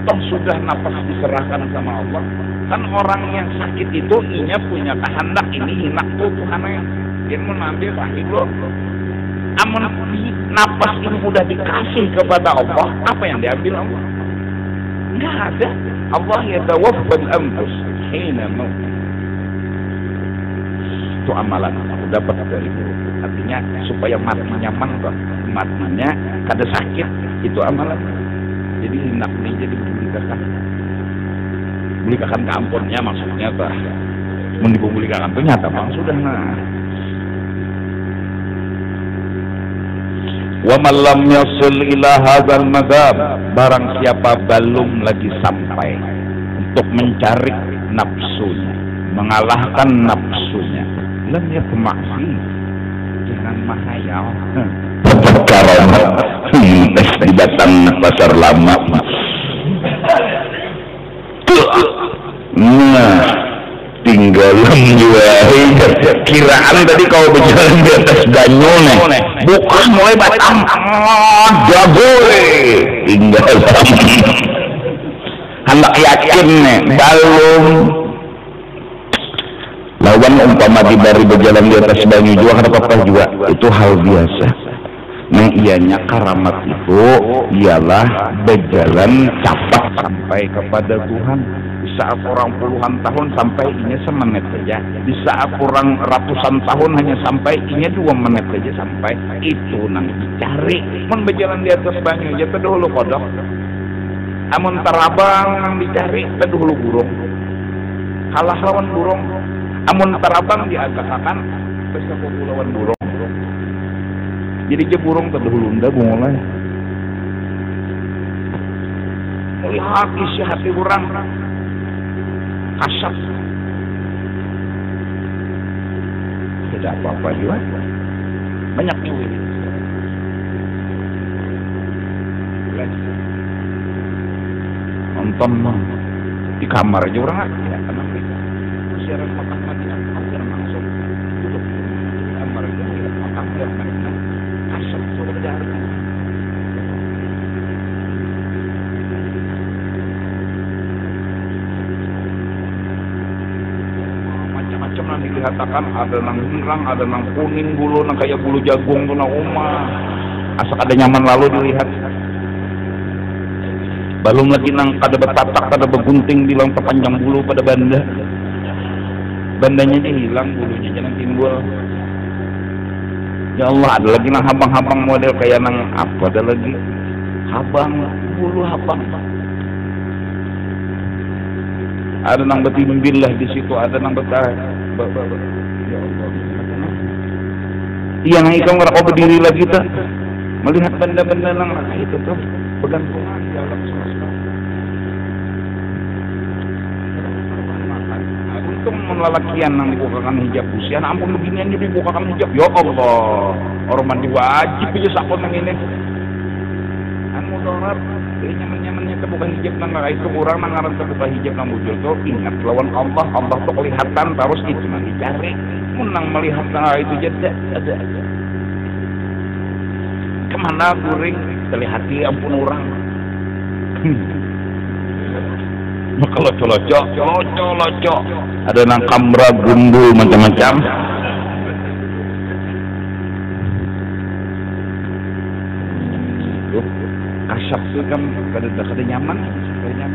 toh sudah nafas diserahkan sama Allah. Kan orang yang sakit itu inya punya kehendak ini hinak tuh Tuhannya. Dia mengambil rahim lo. Amun nafas ini udah dikasih kepada Allah, apa yang diambil Allah? Nggak ada. Allah yatawaffal anfus hina maut. Itu amalan aku dapat dari guru. Artinya supaya mati nyaman kok, matinya kada sakit, itu amalan. Jadi hinak nih jadi bulikakan kampunnya maksudnya bah. Mun dibulikakan tuh nyata bang sudah nah. Wa man lam yasil ila hadzal madhab, barang siapa belum lagi sampai untuk mencari nafsunya, mengalahkan nafsunya, lam yakma'fi, jangan mahayal. Karena tes datang pasar lama. Nah, tinggal kiraan tadi kau berjalan di atas danau nih, bukan mulai batang, jago tinggal. Hendak yakin nih, belum. Lawan umpama dibari berjalan di atas banyu juga apa-apa juga, itu hal biasa. Nah ianya karamat itu ialah berjalan cepat sampai kepada Tuhan. Di saat orang puluhan tahun sampai inya semenit saja, di saat orang ratusan tahun hanya sampai inya 2 menit saja sampai. Itu nang dicari. Mun berjalan di atas banyu aja terdahulu kodok. Amun tarabang nang dicari terdahulu burung. Kalah lawan burung. Amun tarabang diagak-akan bisa lawan burung. Jadi je burung terdahulu nda mulai. Melihat isi hati orang kasar. Tidak apa-apa juga. Banyak duit. Nonton di kamar aja orang ya karena siaran makan matian siaran langsung tutup kamar aja makan ya kasar sudah macam-macam nanti dikatakan ada nang hirang, ada nang kuning bulu, nang kayak bulu jagung tuh nang asal ada nyaman lalu dilihat. Belum lagi nang kada betatak, kada begunting bilang terpanjang bulu pada banda. Bandanya aja hilang, bulunya jangan timbul. Ya Allah, ada lagi nang habang-habang model kayak nang apa, ada lagi habang, bulu habang. Ada nang betimbil lah di situ, ada nang betah. Ya Allah. Iya nang ikam ngerak berdiri lagi tuh. Melihat benda-benda nang itu tuh bergantungan di alam semesta. Untung melalakian nang dibukakan hijab usian, ampun beginian juga dibukakan hijab. Ya Allah, orang mandi wajib aja sakon nang ini. Anu dorat, nyaman-nyamannya terbuka hijab nang itu kurang nang ngaran terbuka hijab nang bujur tuh ingat lawan Allah, Allah tuh kelihatan terus itu nang dicari. Menang melihat nang itu jadi ada. Kemana guring terlihati ampun orang. Kalau colocok ada nang kamera gundul macam-macam. Kasap itu kan kada nyaman, ya,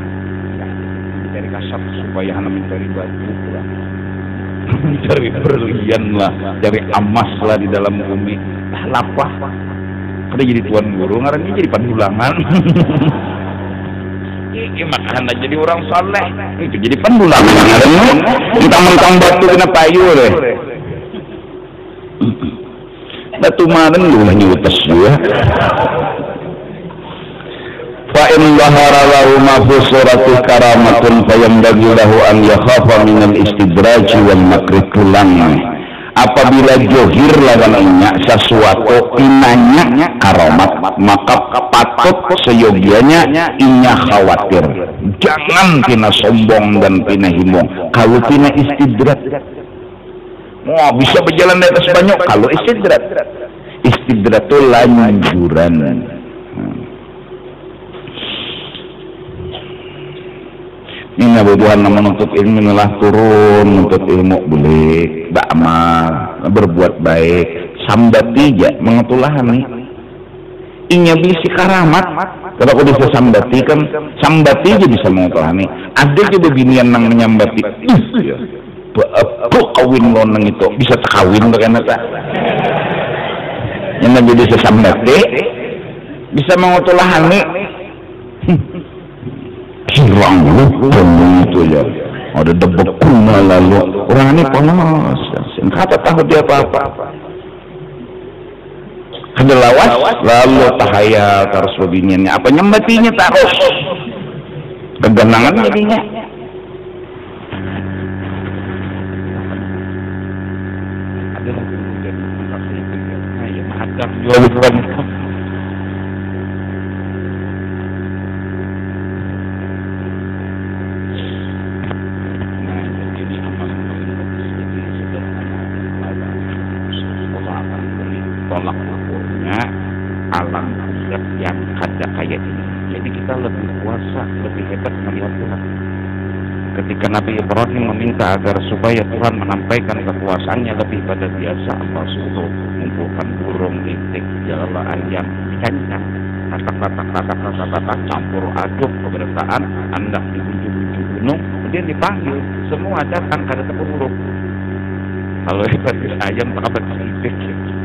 dari kasap supaya hana mencari batu lah, mencari berlian lah, cari emas lah di dalam bumi. Lapah. Kada jadi tuan guru, ngarannya jadi pandulangan. Iki makanan jadi orang soleh, itu jadi pandulangan. Mentang-mentang batu kena payu deh. Batu mana lu lah nyutas juga. Fa in dhahara lahu ma fi surati karamatun fayambaghi lahu an yakhafa min al-istidraj wal makri tulang. Apabila johir lawannya sesuatu inanya karamat, maka patut seyogianya inya khawatir. Jangan tina sombong dan tina himbong. Kalau tina istidrat, mau bisa berjalan di atas banyak. Kalau istidrat itu lanjuran. Ini kebutuhan menuntut ilmu inilah turun, menuntut ilmu boleh, beramal, berbuat baik, sambati aja, mengutulahan nih. Inya bisi karamat, kalau aku bisa sambati kan, sambati aja bisa mengutulahan nih. Ada juga binian nang menyambati, ya, kawin lo nang itu, bisa kawin kan tak? Yang jadi sesambati, bisa mengutulahan nih. Kirang lu itu ya ada debekuna lalu orang ini panas kata tahu dia apa-apa ada lawas lalu tahaya terus beginiannya apa nyembatinya terus kegenangan jadinya ada lagi ada jual tolak ukurnya alam kubrat yang kada kayak ini. Jadi kita lebih kuasa, lebih hebat melihat Tuhan. Ketika Nabi Ibrahim meminta agar supaya Tuhan menampaikan kekuasaannya lebih pada biasa, Allah suruh mengumpulkan burung, itik, jala, ayam, ikan, katak, campur aduk kebertaan, hendak di ujung-ujung gunung, kemudian dipanggil, semua datang kada terpuruk. Kalau betis ayam tak betis itik,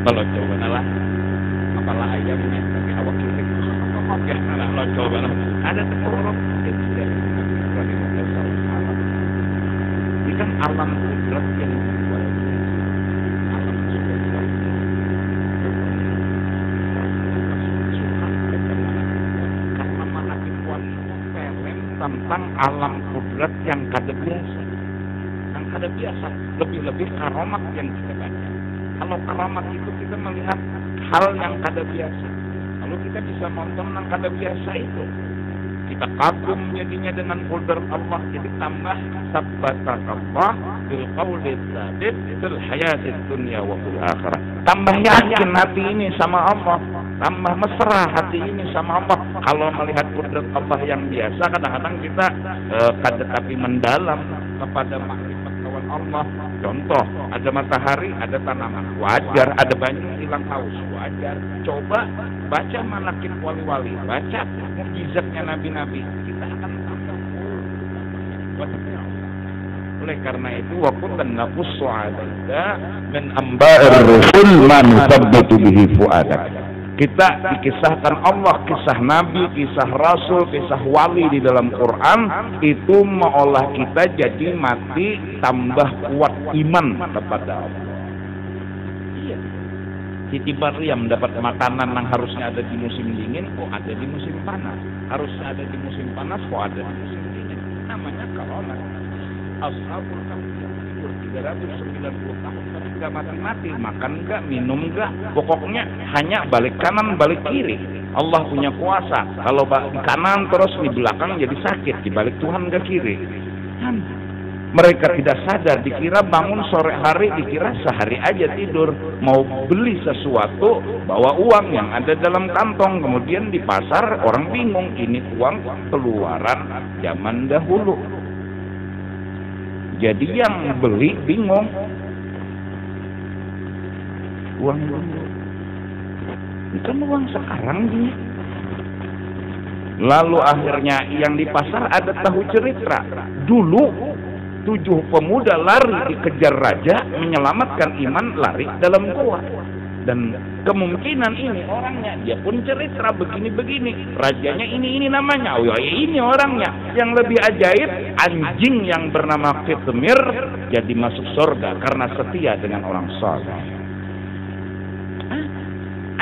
kalau coba nalah kepala ayam ini tapi awak itik, kalau coba ada terpuruk. Ini kan alam kudrat yang alam karena Nabi itu film tentang alam kudrat yang kada biasa. Yang kada biasa, lebih-lebih karamat yang kita baca. Kalau karamat itu kita melihat hal yang kada biasa. Lalu kita bisa nonton yang kada biasa itu. Kita kagum jadinya dengan kudrat Allah. Jadi tambah sabbatallah bil qawli tsadid fil hayatid dunya wa fil akhirah. Tambah yakin hati ini sama Allah, tambah mesra hati ini sama Allah. Kalau melihat kudrat Allah yang biasa, kadang-kadang kita kada tapi mendalam kepada makrifat kawan Allah. Contoh, ada matahari, ada tanaman, wajar. Ada banyu, hilang haus, wajar. Coba baca manaqib wali-wali, baca mukjizatnya nabi-nabi, kita akan tambah. Oleh karena itu, wa kunna naqussu 'alaika min amba'ir rusul ma nusabbitu bihi fu'adak. Kita dikisahkan Allah, kisah Nabi, kisah Rasul, kisah wali di dalam Quran itu meolah kita jadi mati tambah kuat iman kepada Allah. Iya. Siti Maryam mendapat makanan yang harusnya ada di musim dingin, kok ada di musim panas. Harusnya ada di musim panas, kok ada di musim dingin. Namanya karonan. Ashabul Kahfi tidur 390 tahun tapi nggak mati-mati, makan nggak, minum nggak, pokoknya hanya balik kanan balik kiri. Allah punya kuasa, kalau di kanan terus di belakang jadi sakit, di balik Tuhan nggak kiri. Dan mereka tidak sadar, dikira bangun sore hari, dikira sehari aja tidur, mau beli sesuatu bawa uang yang ada dalam kantong, kemudian di pasar orang bingung, ini uang keluaran zaman dahulu. Jadi yang beli bingung, uang dulu, ini kan uang sekarang gini. Lalu akhirnya yang di pasar ada tahu cerita. Dulu 7 pemuda lari dikejar raja, menyelamatkan iman, lari dalam gua. Dan kemungkinan ini orangnya, dia pun cerita begini-begini, rajanya ini namanya, oh ya ini orangnya. Yang lebih ajaib, anjing yang bernama Qitmir jadi masuk surga karena setia dengan orang saleh.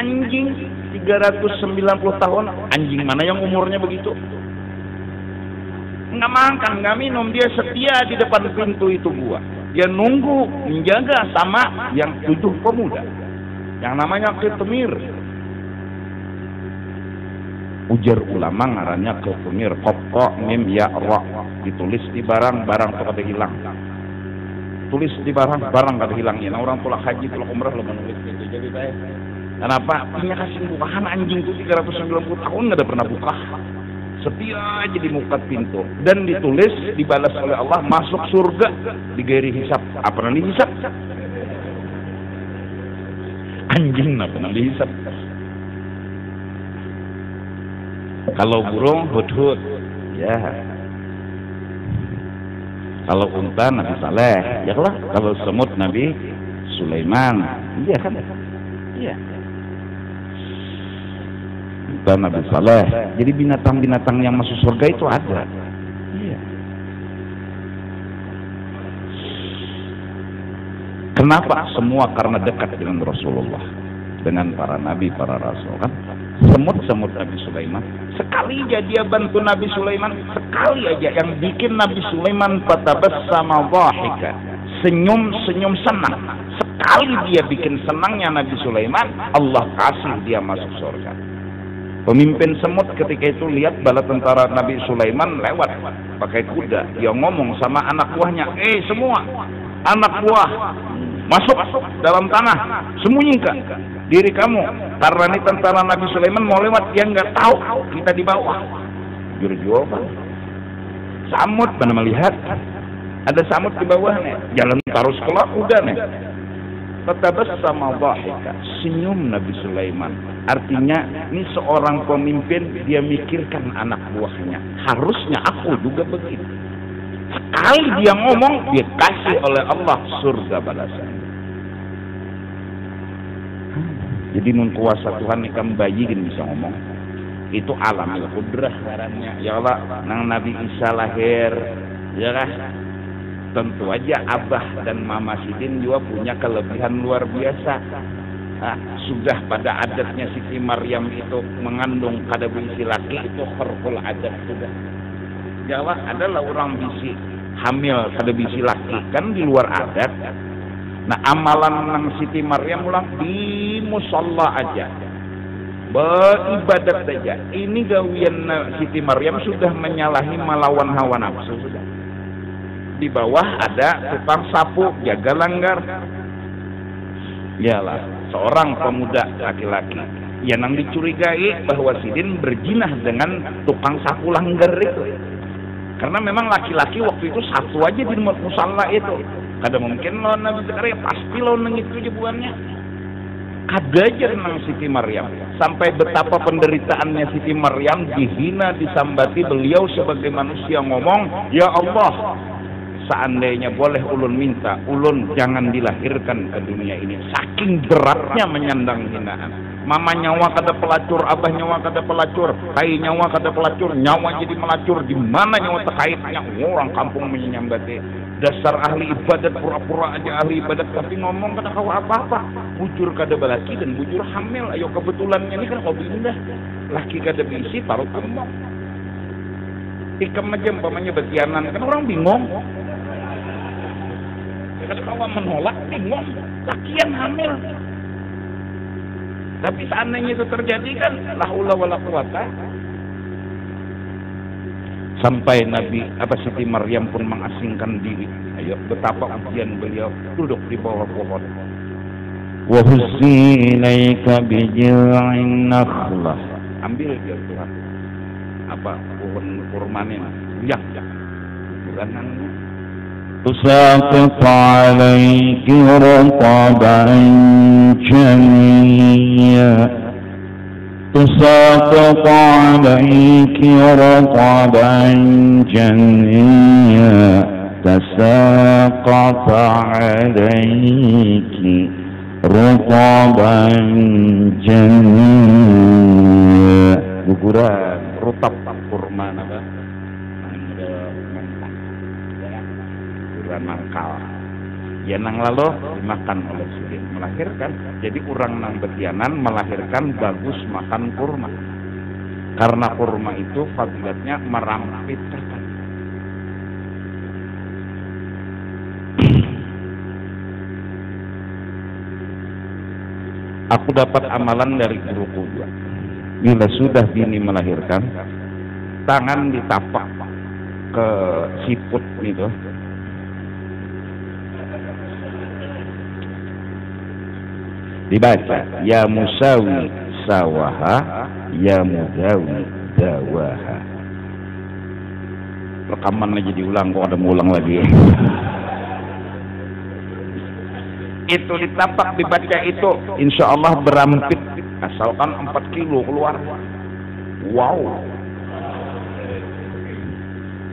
Anjing 390 tahun, anjing mana yang umurnya begitu? Nggak makan, nggak minum, dia setia di depan pintu itu gua. Dia nunggu, menjaga sama yang 7 pemuda yang namanya Qitmir. Ujar ulama ngarannya Qitmir, qaf mim ya ra, ditulis di barang itu kada hilang. Tulis di barang kada hilangnya. Nah, orang tolak haji, tolak umrah lo menulis gitu. Jadi baik. Kenapa? Punya kasih bukaan anjing itu 390 tahun nggak ada pernah buka. Setia aja di muka pintu dan ditulis dibalas oleh Allah masuk surga di gairi hisab. Apa nanti hisab? Anjing apa nanti hisab? Kalau burung hudhud, ya. Kalau unta Nabi Saleh, ya lah. Kalau semut Nabi Sulaiman, iya kan? Iya. Unta Nabi Saleh. Jadi binatang-binatang yang masuk surga itu ada. Iya. Kenapa? Semua karena dekat dengan Rasulullah, dengan para nabi, para rasul kan. Semut-semut Nabi Sulaiman, sekali aja dia bantu Nabi Sulaiman, sekali aja yang bikin Nabi Sulaiman fatabassama dhahika, senyum senang. Sekali dia bikin senangnya Nabi Sulaiman, Allah kasih dia masuk surga. Pemimpin semut ketika itu lihat bala tentara Nabi Sulaiman lewat pakai kuda, dia ngomong sama anak buahnya, semua anak buah masuk dalam tanah, sembunyikan diri kamu, karena ini tentara Nabi Sulaiman mau lewat, dia nggak tahu kita di bawah. Jujur apa? samut, mana melihat ada samut di bawahnya, jalan terus keluar udah nih. Fatabassama dhahika, senyum Nabi Sulaiman. Artinya ini seorang pemimpin, dia mikirkan anak buahnya. Harusnya aku juga begitu. Sekali dia ngomong, dia kasih oleh Allah surga balasan. Jadi mengkuasa Tuhan ikan bayi gini bisa ngomong. Itu alam al-qudrah ngarannya. Ya Allah, nang Nabi Isa lahir, ya lah. Tentu aja Abah dan Mama Sidin juga punya kelebihan luar biasa. Nah, sudah pada adatnya Siti Maryam itu mengandung kada bisi laki, itu kharqul adat sudah. Ya Allah, adalah orang bisi hamil kada bisi laki kan di luar adat. Nah, amalan nang Siti Maryam ulang di musalla aja, beribadat saja. Ini gawian Siti Maryam sudah menyalahi melawan hawa nafsu sudah. Di bawah ada tukang sapu jaga langgar. Yalah, seorang pemuda laki-laki yang dicurigai bahwa Sidin berjinah dengan tukang sapu langgar itu. Karena memang laki-laki waktu itu satu aja di musalla itu. Kada mungkin lawan Nabi Zakaria, pasti lawan itu jebuannya. Kada aja nang Siti Maryam. Sampai betapa penderitaannya Siti Maryam, dihina, disambati, beliau sebagai manusia ngomong, "Ya Allah, seandainya boleh ulun minta, ulun jangan dilahirkan ke dunia ini." Saking beratnya menyandang hinaan. Mama nyawa kada pelacur, abah nyawa kada pelacur, kai nyawa kada pelacur, nyawa jadi melacur. Di mana nyawa terkaitnya? Orang kampung menyambati. Dasar ahli ibadat, pura-pura aja ahli ibadat, tapi ngomong kada kau apa-apa. Bujur kada balaki dan bujur hamil. Ayo kebetulannya ini kan hobi indah. Laki kada bisi taruh kembang. Ikam aja umpamanya betianan, kan orang bingung. Kada kawan menolak, bingung, lakian hamil. Tapi seandainya itu terjadi kan, la haula wala quwata. Sampai Nabi Siti Maryam pun mengasingkan diri. Ayo, betapa ujian beliau duduk di bawah pohon. Wa huzzi ilaika bi jil'in nakhlah. Ambil dia Tuhan. Apa pohon kurma ini? Ya. Bukan تساقط عليك رطبا جنيا تساقط عليك رطبا جنيا تساقط عليك رطبا جنيا guguran rutab kurma apa? Nangkal ya nang lalu dimakan oleh Sidin, melahirkan. Jadi orang nang betianan melahirkan bagus makan kurma, karena kurma itu fadilatnya merampit kata. Aku dapat amalan dari guruku juga. Bila sudah bini melahirkan, tangan ditapak ke siput gitu, dibaca ya musawi sawaha ya mudawi dawaha. Rekaman aja diulang, kok ada ngulang lagi. Itu ditapak, dibaca itu, insya Allah berampit, asalkan 4 kilo keluar. Wow.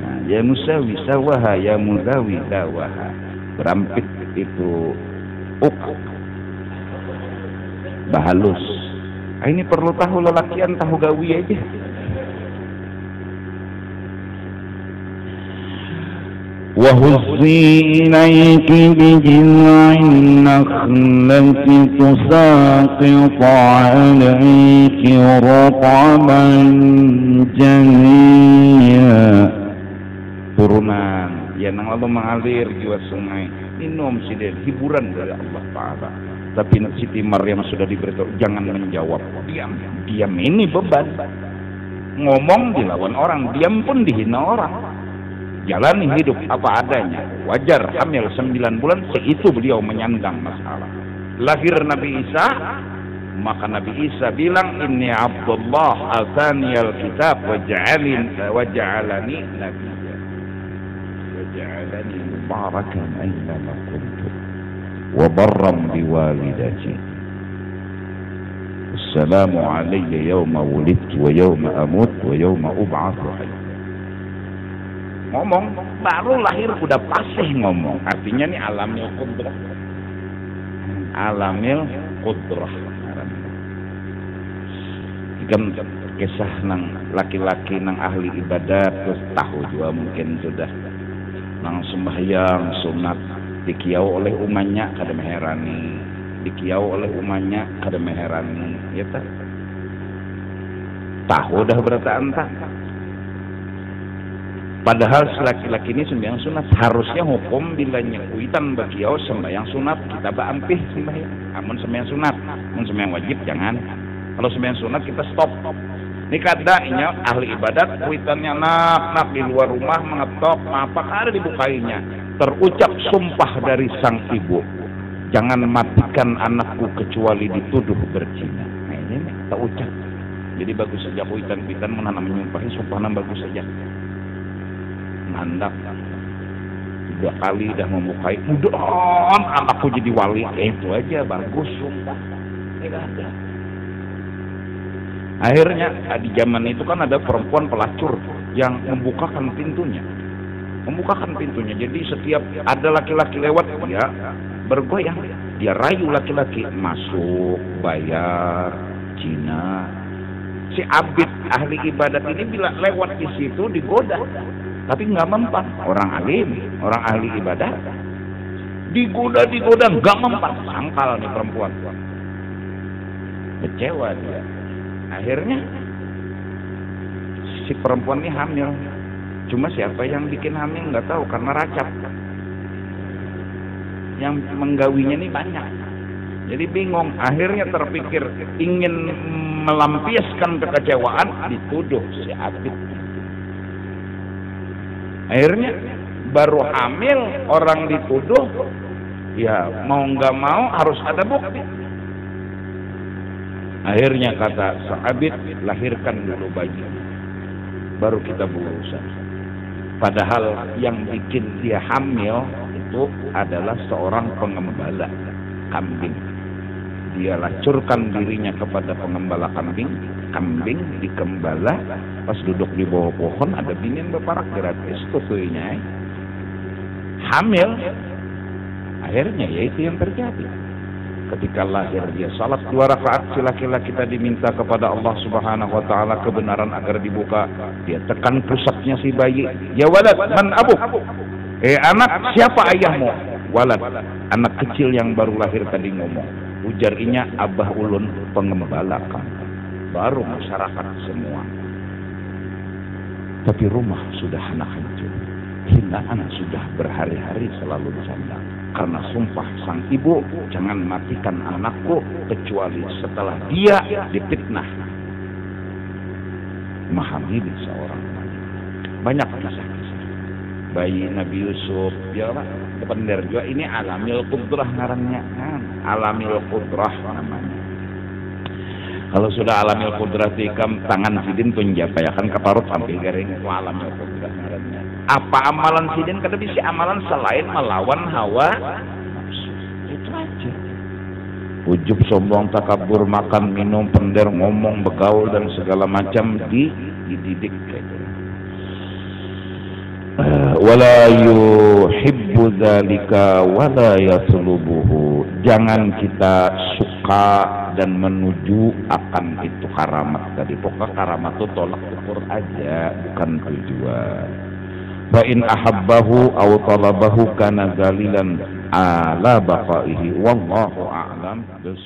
Nah, ya musawi sawaha ya mudawi dawaha, berampit itu bahalus. Ini perlu tahu lelakian, tahu gawi aja. Wa huzzi ilayki bi jil'in nakhlati tusaqit 'alayki rutban janiyya. Turunan ya nang lalu mengalir jiwa sungai. Minum Sidin, hiburan dari Allah Ta'ala. Tapi Siti Maryam sudah diberitahu jangan menjawab, diam. Diam ini beban. Ngomong dilawan orang, diam pun dihina orang. Jalani hidup apa adanya. Wajar hamil 9 bulan, seitu beliau menyandang masalah. Lahir Nabi Isa, maka Nabi Isa bilang, "Inni Abdullah atani al-kitab wa ja'alani nabiyya." وجعلني مباركا أينما كنت وبرا بوالدتي السلام علي يوم ولدت ويوم أموت ويوم أبعث حيا. Ngomong baru lahir udah fasih ngomong, artinya nih alamil qudrah, alamil qudrah. Kan kisah nang laki-laki nang ahli ibadat terus tahu juga mungkin sudah nang sembahyang sunat dikiau oleh umannya kada meherani, dikiau oleh umannya kada meherani, ya tak tahu dah berata entah. Padahal laki-laki ini sembahyang sunat harusnya hukum bila nyekuitan bagiau sembahyang sunat kita baampih sembahyang. Amun sembahyang sunat, amun sembahyang wajib jangan. Kalau sembahyang sunat kita stop. Ini kadangnya ahli ibadat kuitannya nak di luar rumah mengetok apa ada dibukainya. Terucap sumpah dari sang ibu, jangan matikan anakku kecuali dituduh berzina. Nah ini terucap. Jadi bagus saja kuitan-kuitan menanam menyumpahi sumpahnya bagus saja. Hendak 3 kali dah membukai, mudah-mudahan anakku jadi wali, itu aja bagus sumpah. Tidak ada. Akhirnya di zaman itu kan ada perempuan pelacur yang membukakan pintunya, jadi setiap ada laki-laki lewat dia bergoyang, dia rayu laki-laki masuk bayar Cina. Si abid ahli ibadat ini bila lewat di situ digoda, tapi nggak mempan. Orang alim, orang ahli ibadah digoda nggak mempan, sangkal nih perempuan, kecewa dia. Akhirnya si perempuan ini hamil, cuma siapa yang bikin hamil nggak tahu karena racap, yang menggawinya ini banyak, jadi bingung. Akhirnya terpikir ingin melampiaskan kekecewaan, dituduh si abid. Akhirnya baru hamil orang dituduh, ya mau nggak mau harus ada bukti. Akhirnya kata sahabit, lahirkan dulu bayi, baru kita berurusan. Padahal yang bikin dia hamil itu adalah seorang pengembala kambing. Dia lacurkan dirinya kepada pengembala kambing dikembala, pas duduk di bawah pohon ada binin beparak gratis tutuinya, hamil. Akhirnya yaitu yang terjadi. Ketika lahir dia salat 2 rakaat, si laki-laki tadi minta kepada Allah Subhanahu wa taala kebenaran agar dibuka. Dia tekan pusatnya si bayi. Ya walad, man abuk? Anak, siapa ayahmu? Walad, anak kecil yang baru lahir tadi ngomong. Ujarnya abah ulun pengembala kambing. Baru masyarakat semua. Tapi rumah sudah anak hancur. Hinaan sudah berhari-hari selalu disandang. Karena sumpah sang ibu, jangan matikan anakku kecuali setelah dia difitnah. Menghamili seorang bayi. Banyak kisah-kisah. Bayi Nabi Yusuf, ya lah, bener juga ini alamil qudrah ngarannya, kan? Alamil qudrah namanya. Kalau sudah alamil qudrah tikam tangan sidin tunjap ya kan keparut sampai garing, itu alamil qudrah ngarannya. Apa amalan sidin kada bisa amalan selain melawan hawa nafsu. Itu aja. Ujub, sombong, takabur, makan, minum, pender, ngomong, begaul dan segala macam dididik gitu. Wala yuhibbu dzalika wala yatlubuhu. Jangan kita suka dan menuju akan itu karamat tadi. Pokoknya karamat itu tolak ukur aja, bukan tujuan. Fa in ahabbahu aw talabahu kana zalilan ala baqaihi wallahu a'lam bis